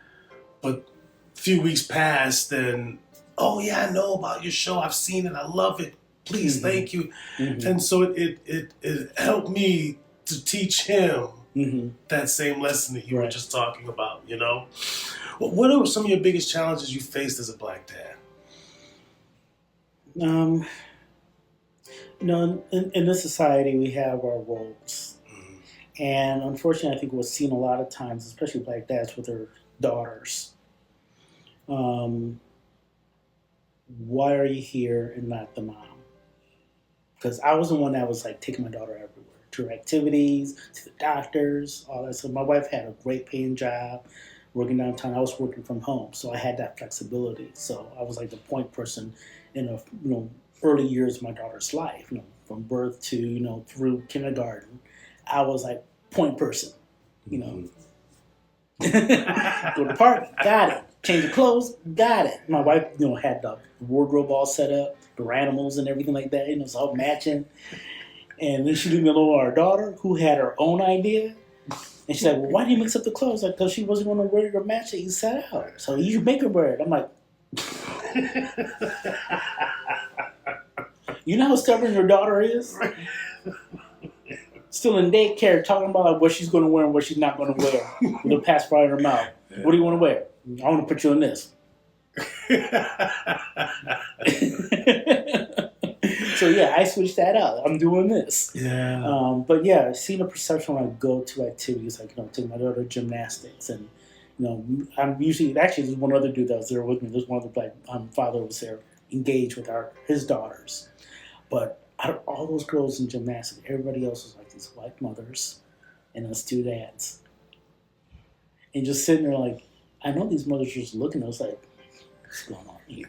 Speaker 1: But a few weeks passed and, oh yeah, I know about your show. I've seen it. I love it. Please, thank you. Mm-hmm. And so it helped me to teach him that same lesson that you were just talking about, What are some of your biggest challenges you faced as a black dad?
Speaker 2: In this society, we have our roles. And unfortunately, I think what's seen a lot of times, especially black dads with their daughters, why are you here and not the mom? Because I was the one that was like taking my daughter everywhere, to her activities, to the doctors, all that. So my wife had a great paying job, working downtown. I was working from home, so I had that flexibility. So I was like the point person in the early years of my daughter's life, from birth to through kindergarten. I was like point person, Go to the park, got it. Change of clothes, got it. My wife, had the wardrobe all set up, the animals and everything like that, it's all matching. And then she leave me alone with our daughter, who had her own idea. And she's like, well, why did you mix up the clothes? Like, because she wasn't going to wear your match that you set out. So you make her wear it. I'm like, you know how stubborn your daughter is? Still in daycare, talking about what she's going to wear and what she's not going to wear with a pacifier in her mouth. Yeah. What do you want to wear? I want to put you in this. So yeah, I switched that out. I'm doing this.
Speaker 1: Yeah.
Speaker 2: But yeah, seeing a perception when I go to activities like take my daughter to gymnastics, and I'm usually actually there's one other dude that was there with me. There's one other black father was there engaged with his daughters, but out of all those girls in gymnastics, everybody else was like these white mothers and us two dads. And just sitting there like, I know these mothers are just looking at us like, what's going on here?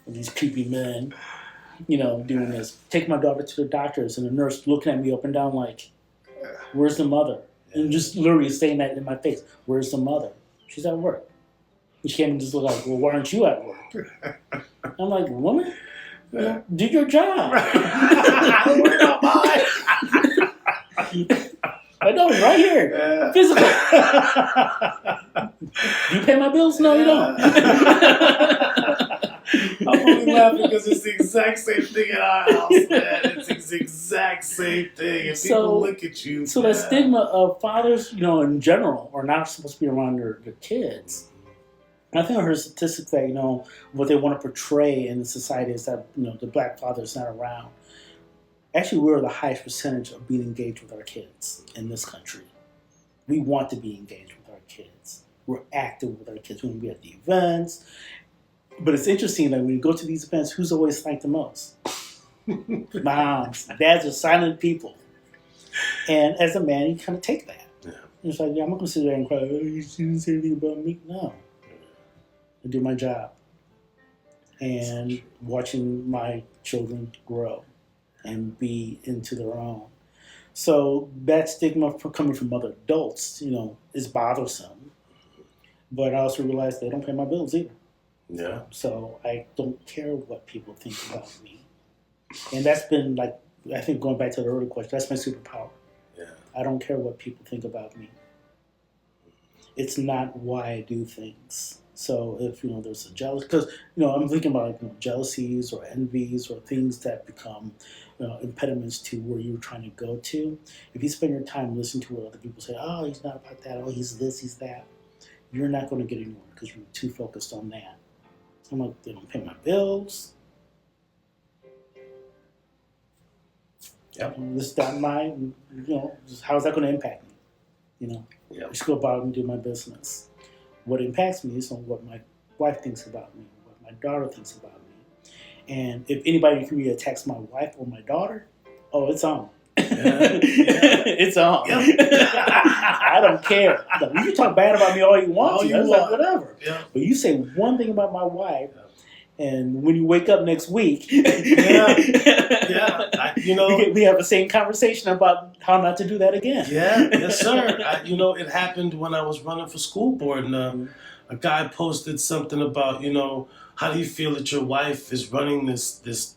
Speaker 2: And these creepy men, doing this. Take my daughter to the doctors, and the nurse looking at me up and down like, where's the mother? And just literally saying that in my face, where's the mother? She's at work. And she came and just look like, well, why aren't you at work? I'm like, woman? Do your job.
Speaker 1: Don't worry about mine.
Speaker 2: I know, right here. Physical. Do you pay my bills? No, you don't.
Speaker 1: I'm only laughing because it's the exact same thing in our house, man. It's the exact same thing. And people look at you.
Speaker 2: So that stigma of fathers, in general, are not supposed to be around their kids. And I think I heard statistics that, what they want to portray in the society is that, the black father is not around. Actually, we're the highest percentage of being engaged with our kids in this country. We want to be engaged with our kids. We're active with our kids when we're at the events. But it's interesting that when you go to these events, who's always thanked the most? Moms, dads are silent people. And as a man, you kind of take that.
Speaker 1: Yeah.
Speaker 2: It's like, yeah, I'm not going to sit there and cry, oh, you didn't say anything about me. No. I do my job. And watching my children grow and be into their own. So that stigma coming from other adults, is bothersome. But I also realize they don't pay my bills either.
Speaker 1: Yeah.
Speaker 2: So I don't care what people think about me. And that's been like, I think going back to the earlier question, that's my superpower.
Speaker 1: Yeah.
Speaker 2: I don't care what people think about me. It's not why I do things. So if there's a jealous, because I'm thinking about jealousies or envies or things that become impediments to where you're trying to go to. If you spend your time listening to what other people say, oh, he's not about that, oh, he's this, he's that, you're not going to get anywhere because you're too focused on that. So I'm like, they don't pay my bills.
Speaker 1: Yep.
Speaker 2: This, that, my, how is that going to impact me?
Speaker 1: Yep.
Speaker 2: I just go about and do my business. What impacts me is on what my wife thinks about me, what my daughter thinks about me. And if anybody can really attacks my wife or my daughter, oh, it's on.
Speaker 1: Yeah.
Speaker 2: It's on.
Speaker 1: Yep.
Speaker 2: I don't care. You can talk bad about me all you want to. That's like whatever.
Speaker 1: Yeah.
Speaker 2: But you say one thing about my wife, and when you wake up next week,
Speaker 1: we have
Speaker 2: the same conversation about how not to do that again.
Speaker 1: Yeah, yes, sir. It happened when I was running for school board, and a guy posted something about, how do you feel that your wife is running this District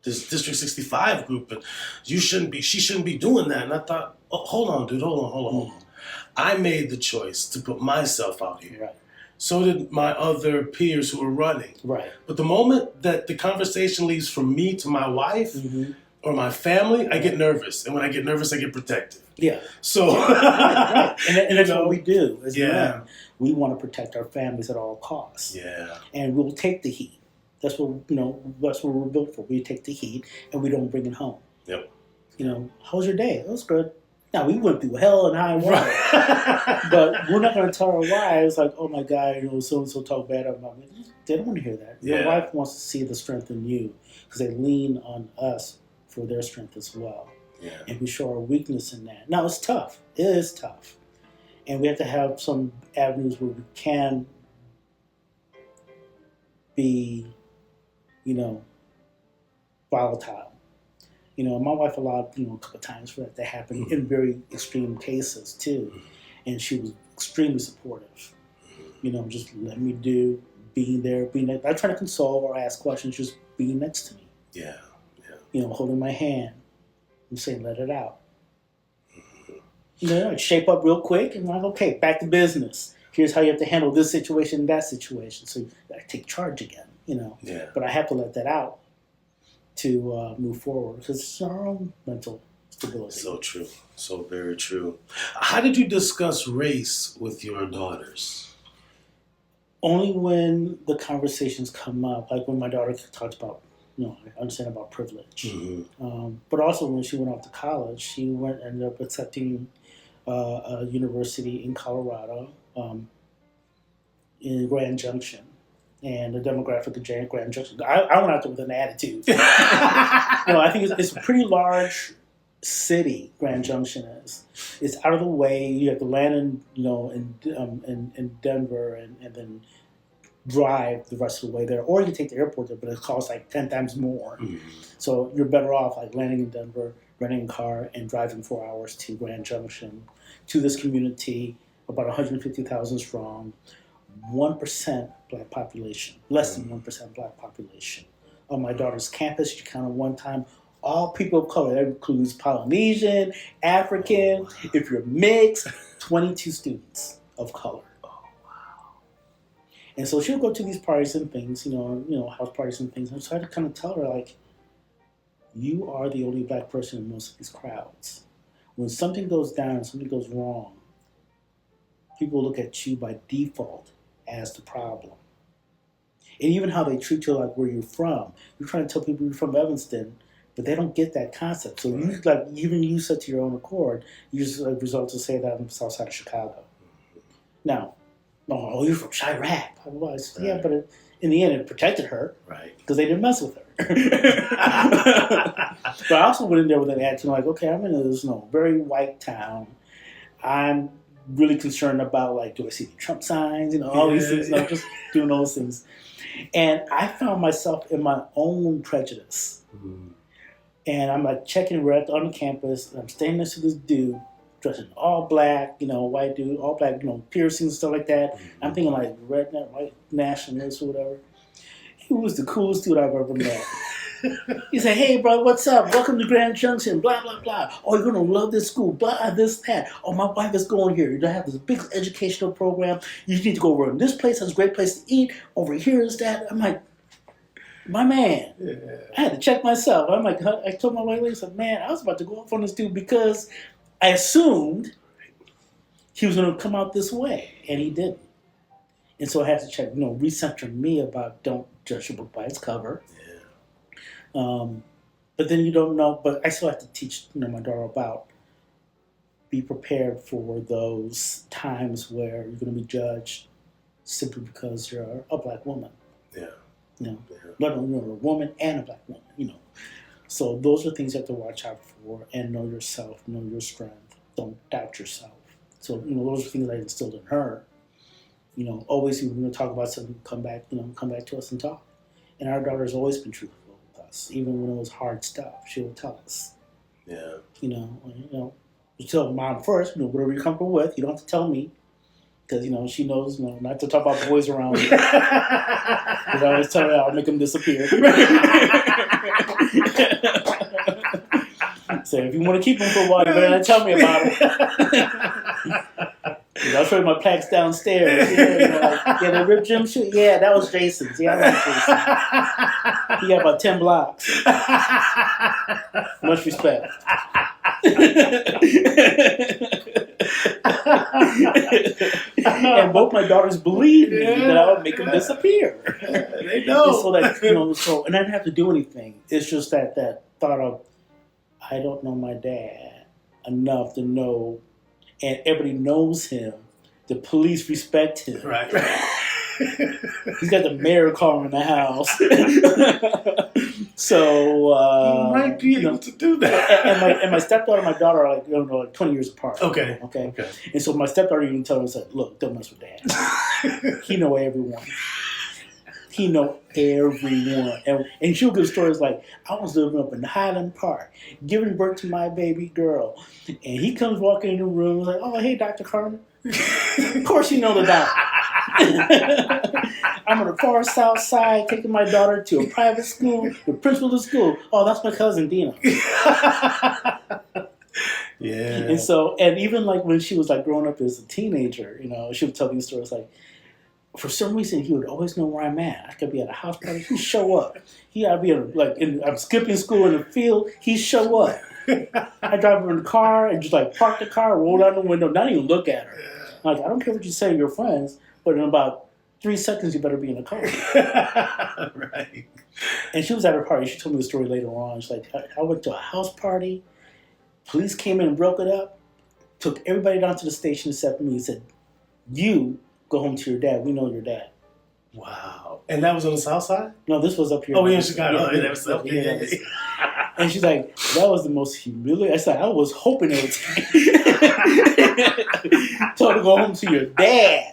Speaker 1: 65 group, and she shouldn't be doing that. And I thought, oh, hold on, dude, hold on. I made the choice to put myself out here.
Speaker 2: Right.
Speaker 1: So did my other peers who were running.
Speaker 2: Right.
Speaker 1: But the moment that the conversation leaves from me to my wife or my family, I get nervous. And when I get nervous, I get protective.
Speaker 2: Yeah.
Speaker 1: So,
Speaker 2: right. And that's what we do as men. We want to protect our families at all costs.
Speaker 1: Yeah.
Speaker 2: And we'll take the heat. That's what that's what we're built for. We take the heat and we don't bring it home.
Speaker 1: Yep.
Speaker 2: How was your day? It was good. Now, we went through hell and high water. But we're not going to tell our wives, like, oh my God, so-and-so talk bad about me. They don't want to hear that. Your wife wants to see the strength in you because they lean on us for their strength as well.
Speaker 1: Yeah.
Speaker 2: And we show our weakness in that. Now, it's tough. It is tough. And we have to have some avenues where we can be, volatile. My wife allowed, a couple of times for that to happen in very extreme cases too. And she was extremely supportive. Just let me being there, not trying to console or ask questions, just being next to me.
Speaker 1: Yeah.
Speaker 2: Holding my hand and saying, let it out. I'd shape up real quick and I'm like, okay, back to business. Here's how you have to handle this situation and that situation. So I take charge again,
Speaker 1: Yeah.
Speaker 2: But I have to let that out to move forward because it's our own mental stability.
Speaker 1: So true. So very true. How did you discuss race with your daughters?
Speaker 2: Only when the conversations come up, like when my daughter talks about, I understand about privilege. But also when she went off to college, she ended up accepting a university in Colorado in Grand Junction. And the demographic of Grand Junction. I went out there with an attitude. I think it's a pretty large city. Grand Junction is. It's out of the way. You have to land in Denver and then drive the rest of the way there, or you can take the airport there, but it costs like 10 times more. So you're better off like landing in Denver, renting a car, and driving 4 hours to Grand Junction, to this community about 150,000 strong. 1% black population, less than 1% black population. On my daughter's campus, you count at one time, all people of color. That includes Polynesian, African, if you're mixed, 22 students of color.
Speaker 1: Oh, wow.
Speaker 2: And so she'll go to these parties and things, house parties and things. And so I had to kind of tell her, like, you are the only black person in most of these crowds. When something goes down, something goes wrong, people look at you by default as the problem. And even how they treat you like where you're from. You're trying to tell people you're from Evanston. but they don't get that concept. So you like even you said to your own accord, you just like result to say that I'm south side of Chicago. Now, oh, you're from Chirac. Yeah, but in the end, it protected her,
Speaker 1: right?
Speaker 2: Because they didn't mess with her. But I also went in there with an attitude like, okay, I'm in this very white town. I'm really concerned about like, do I see the Trump signs? All these things. Just doing those things. And I found myself in my own prejudice. Mm-hmm. And I'm like checking on the campus, and I'm standing next to this dude dressed in all black, white dude, all black, piercings and stuff like that. Mm-hmm. I'm thinking like redneck, white nationalist or whatever. He was the coolest dude I've ever met. He said, hey, bro, what's up? Welcome to Grand Junction, blah, blah, blah. Oh, you're going to love this school, blah, this, that. Oh, my wife is going here. You have this big educational program. You need to go over to this place. That's a great place to eat. Over here is that. I'm like, my man. Yeah. I had to check myself. I'm like, I told my wife, I said, man, I was about to go off on this dude because I assumed he was going to come out this way, and he didn't. And so I had to check, recenter me about don't judge a book by its cover. Yeah. But then you don't know, but I still have to teach, my daughter about be prepared for those times where you're going to be judged simply because you're a black woman. Yeah. Let alone you're a woman and a black woman, So those are things you have to watch out for and know yourself, know your strength. Don't doubt yourself. So, those are things I instilled in her. Always when we talk about something, come back to us and talk. And our daughter's always been truthful with us, even when it was hard stuff. She would tell us. Yeah. You tell mom first, whatever you're comfortable with. You don't have to tell me. Because, she knows, not to talk about boys around me. Because I always tell her I'll make them disappear. So if you want to keep them for a while, you better not tell me about them. I'll show you my plaques downstairs. The ripped gym shoe. Yeah, that was Jason's. Yeah, I like Jason. He got about 10 blocks. Much respect. And both my daughters believed me that I would make them disappear.
Speaker 1: They know.
Speaker 2: And so that and I didn't have to do anything. It's just that thought of I don't know my dad enough to know, and everybody knows him. The police respect him. Right. He's got the mayor calling in the house. So
Speaker 1: you might be able to do that.
Speaker 2: And my stepdaughter and my daughter are like 20 years apart.
Speaker 1: Okay.
Speaker 2: And so my stepdaughter even told us that, look, don't mess with dad. He know everyone. And she'll give stories like, I was living up in Highland Park, giving birth to my baby girl. And he comes walking in the room and like, oh, hey, Dr. Carmen. Of course you know the doctor. I'm on the far south side taking my daughter to a private school, the principal of the school. Oh, that's my cousin Dino. Yeah. And so, and even like when she was like growing up as a teenager, she would tell these stories like, for some reason, he would always know where I'm at. I could be at a house party. He'd show up. I'd be I'm skipping school in the field. He'd show up. I drive her in the car and just like park the car, roll down the window, not even look at her. Like, I don't care what you say to your friends, but in about 3 seconds, you better be in the car. Right. And she was at her party. She told me the story later on. She's like, I went to a house party. Police came in and broke it up. Took everybody down to the station except me. He said, you go home to your dad. We know your dad.
Speaker 1: Wow. And that was on the south side?
Speaker 2: No, this was up here.
Speaker 1: Oh, in Chicago. Yeah, that was up here.
Speaker 2: And she's like, that was the most humiliating. I said, I was hoping it would told to go home to your dad.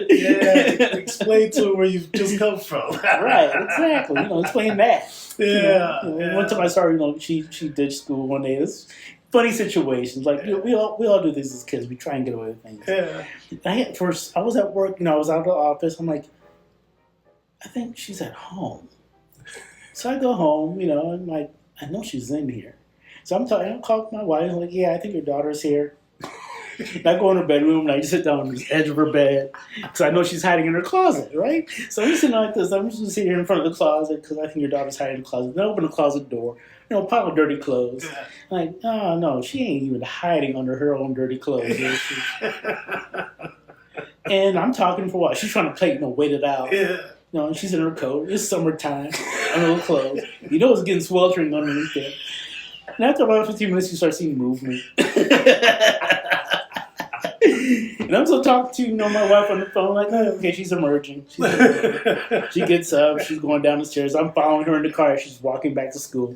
Speaker 1: Yeah, explain to her where you've just come from.
Speaker 2: Right, exactly. Explain that.
Speaker 1: Yeah.
Speaker 2: One time I saw her, she ditched school one day. It's funny situations. Like, we all do this as kids. We try and get away with things. Yeah. I was at work, I was out of the office. I'm like, I think she's at home. So I go home, I'm like, I know she's in here. So I call my wife. I'm like, yeah, I think your daughter's here. And I go in her bedroom and I just sit down on the edge of her bed because I know she's hiding in her closet, right? So I'm sitting like this. I'm just sitting here in front of the closet because I think your daughter's hiding in the closet. Then I open the closet door, pile of dirty clothes. Yeah. I'm like, oh, no, she ain't even hiding under her own dirty clothes. And I'm talking for a while. She's trying to play, wait it out. Yeah. She's in her coat. It's summertime. under the clothes. You know it's getting sweltering underneath there. And after about 15 minutes, you start seeing movement. And I'm still talking to my wife on the phone, like, oh, okay, she's emerging. She gets up, she's going down the stairs. I'm following her in the car. She's walking back to school.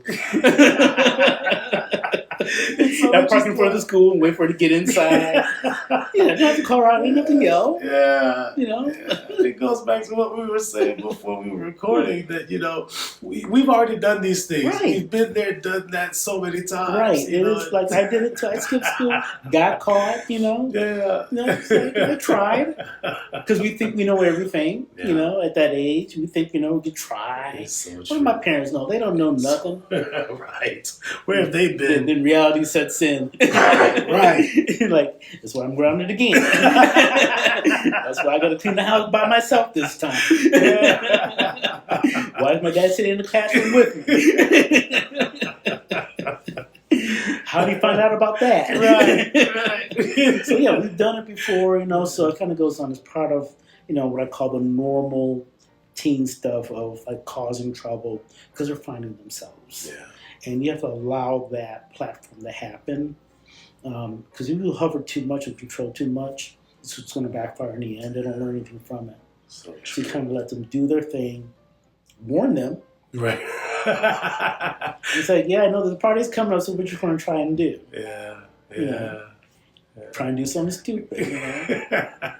Speaker 2: I'm parking in front of the school and wait for her to get inside. I didn't have to call her out. I didn't have to yell.
Speaker 1: Yeah.
Speaker 2: Yeah.
Speaker 1: It goes back to what we were saying before we were recording, that, we've already done these things.
Speaker 2: Right.
Speaker 1: We've been there, done that so many times.
Speaker 2: Right. It's like I did it too. I skipped school, got caught,
Speaker 1: Yeah.
Speaker 2: It's like, I tried. Because we think we know everything, at that age. We think, we can try.
Speaker 1: It's so
Speaker 2: What
Speaker 1: true.
Speaker 2: do my parents know? They don't know nothing.
Speaker 1: Right. Where have they been?
Speaker 2: Then reality sets in.
Speaker 1: Right.
Speaker 2: Like, that's why I'm grounded again. That's why I got to clean the house by myself this time. Why is my dad sitting in the classroom with me? How do you find out about that?
Speaker 1: Right.
Speaker 2: So yeah, we've done it before, so it kind of goes on as part of, what I call the normal teen stuff of like causing trouble because they're finding themselves.
Speaker 1: Yeah.
Speaker 2: And you have to allow that platform to happen. Because if you hover too much and control too much, it's going to backfire in the end. They don't learn anything from it.
Speaker 1: So
Speaker 2: So
Speaker 1: true.
Speaker 2: you kind of let them do their thing, warn them.
Speaker 1: Right.
Speaker 2: It's like, yeah, I know the party's coming up, so what you going to try and do?
Speaker 1: Yeah.
Speaker 2: Try and do something stupid,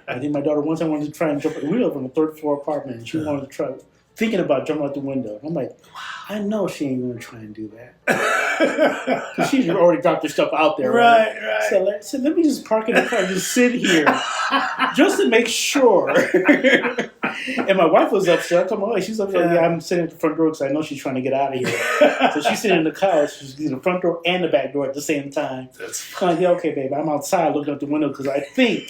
Speaker 2: I think my daughter one time wanted to try and jump. We live in a third floor apartment, and she wanted to try, thinking about jumping out the window. I'm like, I know she ain't going to try and do that. Because she's already dropped her stuff out there.
Speaker 1: Right.
Speaker 2: So let me just park in the car and just sit here just to make sure. And my wife was upset. I told my wife, she's upset. Yeah, I'm sitting at the front door because I know she's trying to get out of here. So she's sitting in the car. She's in the front door and the back door at the same time.
Speaker 1: That's
Speaker 2: I'm like, yeah, okay, babe. I'm outside looking out the window because I think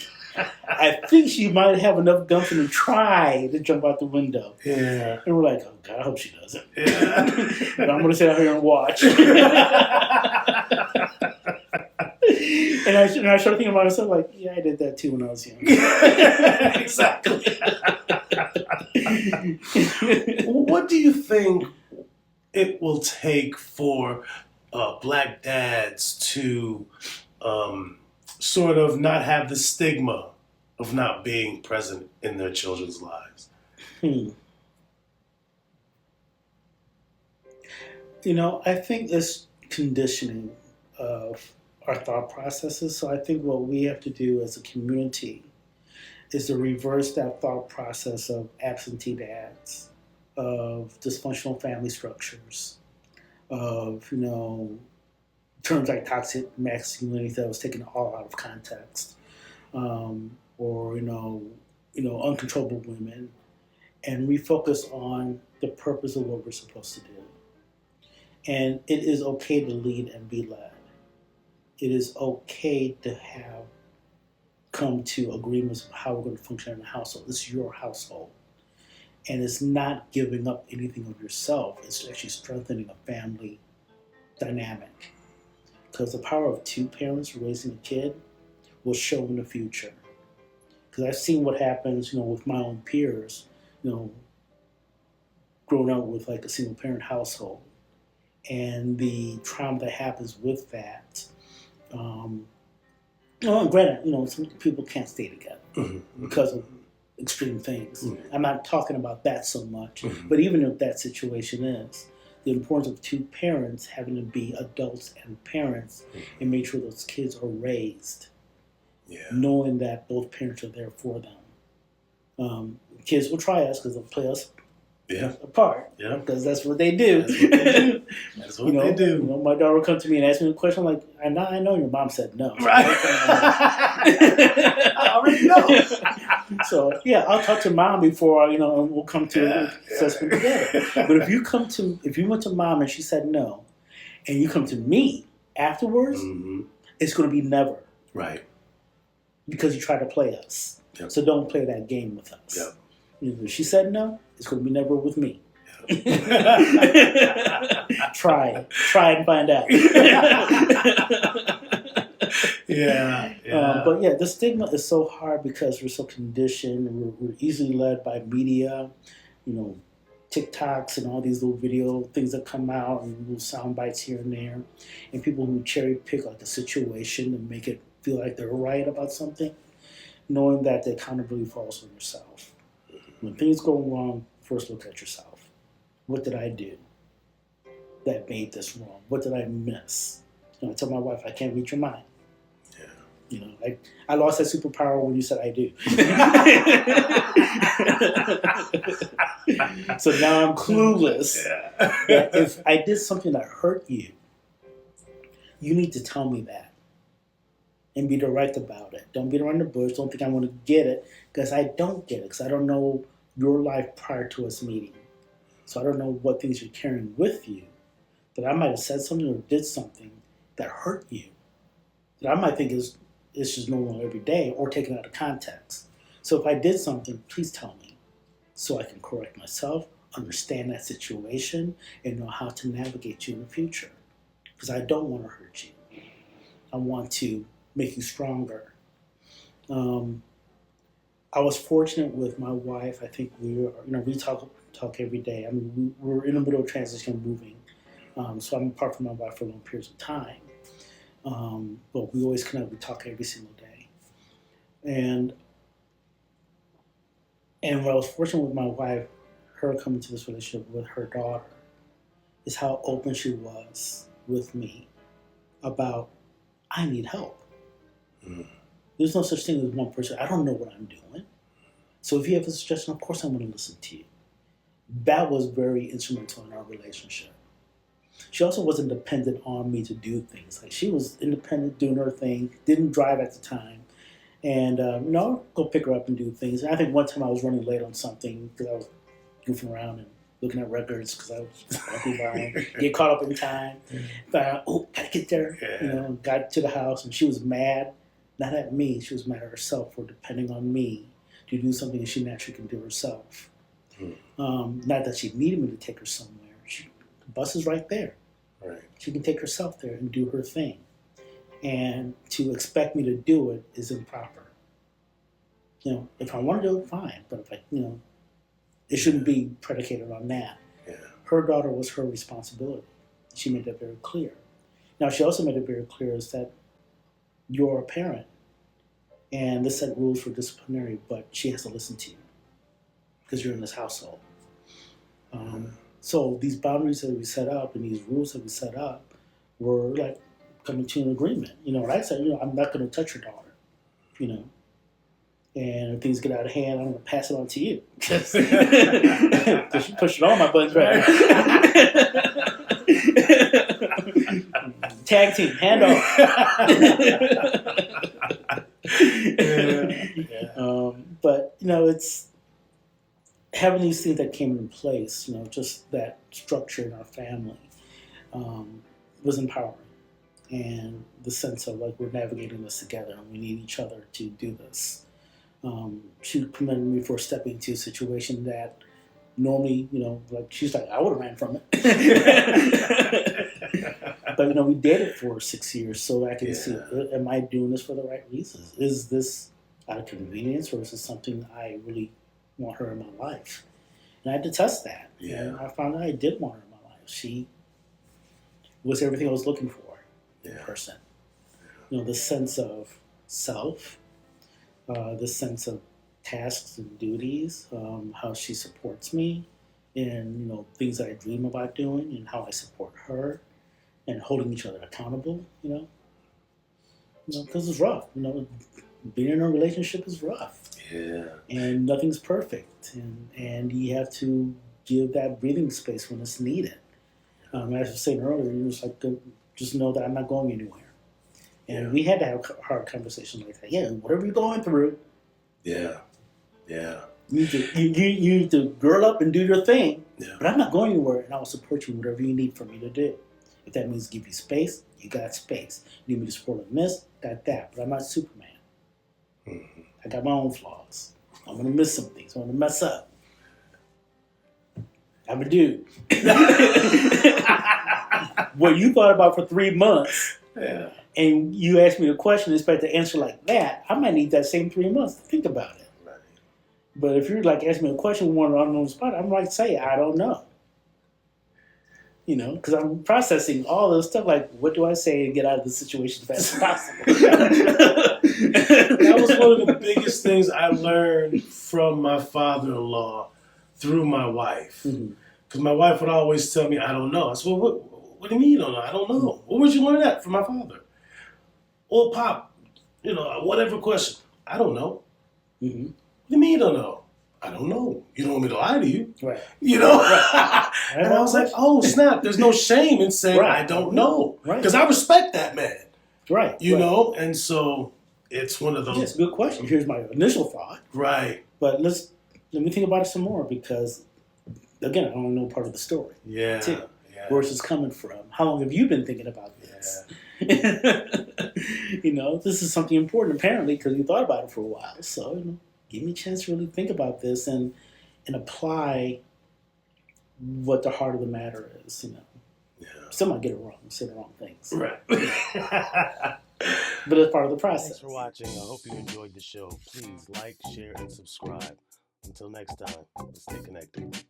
Speaker 2: she might have enough gumption to try to jump out the window.
Speaker 1: Yeah.
Speaker 2: And we're like, oh, God, I hope she doesn't.
Speaker 1: Yeah.
Speaker 2: But I'm going to sit out here and watch. And I started thinking about myself, like, yeah, I did that too when I was young.
Speaker 1: Exactly. What do you think it will take for black dads to sort of not have the stigma of not being present in their children's lives?
Speaker 2: I think it's conditioning of our thought processes. So I think what we have to do as a community is to reverse that thought process of absentee dads, of dysfunctional family structures, of, terms like toxic masculinity that was taken all out of context, or, uncontrollable women, and refocus on the purpose of what we're supposed to do. And it is okay to lead and be led. It is okay to come to agreements of how we're going to function in the household. This is your household. And it's not giving up anything of yourself. It's actually strengthening a family dynamic. Because the power of two parents raising a kid will show in the future. Because I've seen what happens, with my own peers, growing up with like a single parent household. And the trauma that happens with that. Granted, some people can't stay together because of extreme things. I'm not talking about that so much, but even if that situation is, the importance of two parents having to be adults and parents and make sure those kids are raised, knowing that both parents are there for them. Kids will try us because they'll play us apart.
Speaker 1: Yeah.
Speaker 2: Because that's what they do.
Speaker 1: That's what they do.
Speaker 2: My daughter will come to me and ask me a question like, I know your mom said no.
Speaker 1: Right. I already know.
Speaker 2: So, I'll talk to mom before, and we'll come to an assessment together. But if you went to mom and she said no, and you come to me afterwards, it's going to be never.
Speaker 1: Right.
Speaker 2: Because you try to play us.
Speaker 1: Yep.
Speaker 2: So don't play that game with us.
Speaker 1: Yep.
Speaker 2: If she said no, it's going to be never with me. Try and find out. But the stigma is so hard because we're so conditioned. We're easily led by media, TikToks and all these little video things that come out and little sound bites here and there, and people who cherry pick like a situation and make it feel like they're right about something, knowing that the accountability falls on yourself. When things go wrong, first look at yourself. What did I do that made this wrong? What did I miss? I tell my wife, I can't read your mind. I lost that superpower when you said I do. So now I'm clueless that if I did something that hurt you, you need to tell me that and be direct about it. Don't beat around the bush. Don't think I want to get it, because I don't get it, because I don't know your life prior to us meeting. So I don't know what things you're carrying with you. But I might have said something or did something that hurt you that I might think is just normal every day or taken out of context. So if I did something, please tell me so I can correct myself, understand that situation, and know how to navigate you in the future. Because I don't want to hurt you. I want to make you stronger. I was fortunate with my wife. I think we talk every day. I mean, we're in the middle of transition, moving. So I'm apart from my wife for long periods of time. But we always connect. We talk every single day. And what I was fortunate with my wife, her coming to this relationship with her daughter, is how open she was with me about, I need help. Mm. There's no such thing as one person. I don't know what I'm doing. So if you have a suggestion, of course I'm going to listen to you. That was very instrumental in our relationship. She also wasn't dependent on me to do things. Like, she was independent, doing her thing, didn't drive at the time. And, go pick her up and do things. And I think one time I was running late on something because I was goofing around and looking at records because I was walking by, get caught up in time. Gotta get there.
Speaker 1: Yeah.
Speaker 2: Got to the house, and she was mad, not at me. She was mad at herself for depending on me to do something that she naturally can do herself. Not that she needed me to take her somewhere. The bus is right there.
Speaker 1: Right. She
Speaker 2: can take herself there and do her thing. And to expect me to do it is improper. If I want to do it, fine. But if it shouldn't be predicated on that.
Speaker 1: Yeah.
Speaker 2: Her daughter was her responsibility. She made that very clear. Now, she also made it very clear is that you're a parent, and this set rules for disciplinary, but she has to listen to you because you're in this household. So these boundaries that we set up and these rules that we set up were like coming to an agreement. I said, I'm not going to touch your daughter, and if things get out of hand, I'm going to pass it on to you. Because she pushed it on my buttons right. Tag team, hand off. But, it's having these things that came in place, just that structure in our family was empowering. And the sense of like, we're navigating this together and we need each other to do this. She commended me for stepping into a situation that normally, she's like, I would have ran from it. But, we dated for 6 years, so I can see, am I doing this for the right reasons? Is this out of convenience, or is this something I really want her in my life? And I had to test that.
Speaker 1: Yeah.
Speaker 2: And I found out I did want her in my life. She was everything I was looking for in a person. The sense of self, the sense of tasks and duties, how she supports me in, things that I dream about doing, and how I support her, and holding each other accountable, because it's rough. Being in a relationship is rough.
Speaker 1: Yeah. And
Speaker 2: nothing's perfect. And you have to give that breathing space when it's needed. As I was saying earlier, it's like, just know that I'm not going anywhere. And we had to have hard conversations like that. Yeah, whatever you're going through.
Speaker 1: Yeah. Yeah.
Speaker 2: You need to girl up and do your thing.
Speaker 1: Yeah.
Speaker 2: But I'm not going anywhere, and I will support you in whatever you need for me to do. If that means give you space, you got space. You need me to support on this, got that. But I'm not Superman. Mm-hmm. I got my own flaws. I'm going to miss some things. I'm going to mess up. I'm a dude. What you thought about for 3 months, and you asked me a question and expect to answer like that, I might need that same 3 months to think about it. But if you're like asking me a question one on the spot, I might say I don't know. Because I'm processing all this stuff. Like, what do I say and get out of the situation as fast as possible?
Speaker 1: That was one of the biggest things I learned from my father-in-law through my wife. Because my wife would always tell me, I don't know. I said, well, what do you mean you don't know? I don't know. Well, where'd you learn that? From my father. Well, Pop, whatever question. I don't know. What do you mean you don't know? I don't know. You don't want me to lie to you.
Speaker 2: Right.
Speaker 1: Right. And I was like, oh, snap. There's no shame in saying
Speaker 2: Right.
Speaker 1: I don't know.
Speaker 2: Right.
Speaker 1: Because I respect that man.
Speaker 2: Right.
Speaker 1: You know? And so it's one of those.
Speaker 2: Yes, good question. Here's my initial thought.
Speaker 1: Right.
Speaker 2: But let me think about it some more because, again, I don't know part of the story.
Speaker 1: Yeah.
Speaker 2: Too. Where it's coming from. How long have you been thinking about this? This is something important apparently because you thought about it for a while. So, give me a chance to really think about this and apply what the heart of the matter is.
Speaker 1: Yeah.
Speaker 2: Still might get it wrong, say the wrong things.
Speaker 1: Right.
Speaker 2: But it's part of the process.
Speaker 1: Thanks for watching. I hope you enjoyed the show. Please like, share, and subscribe. Until next time, let's stay connected.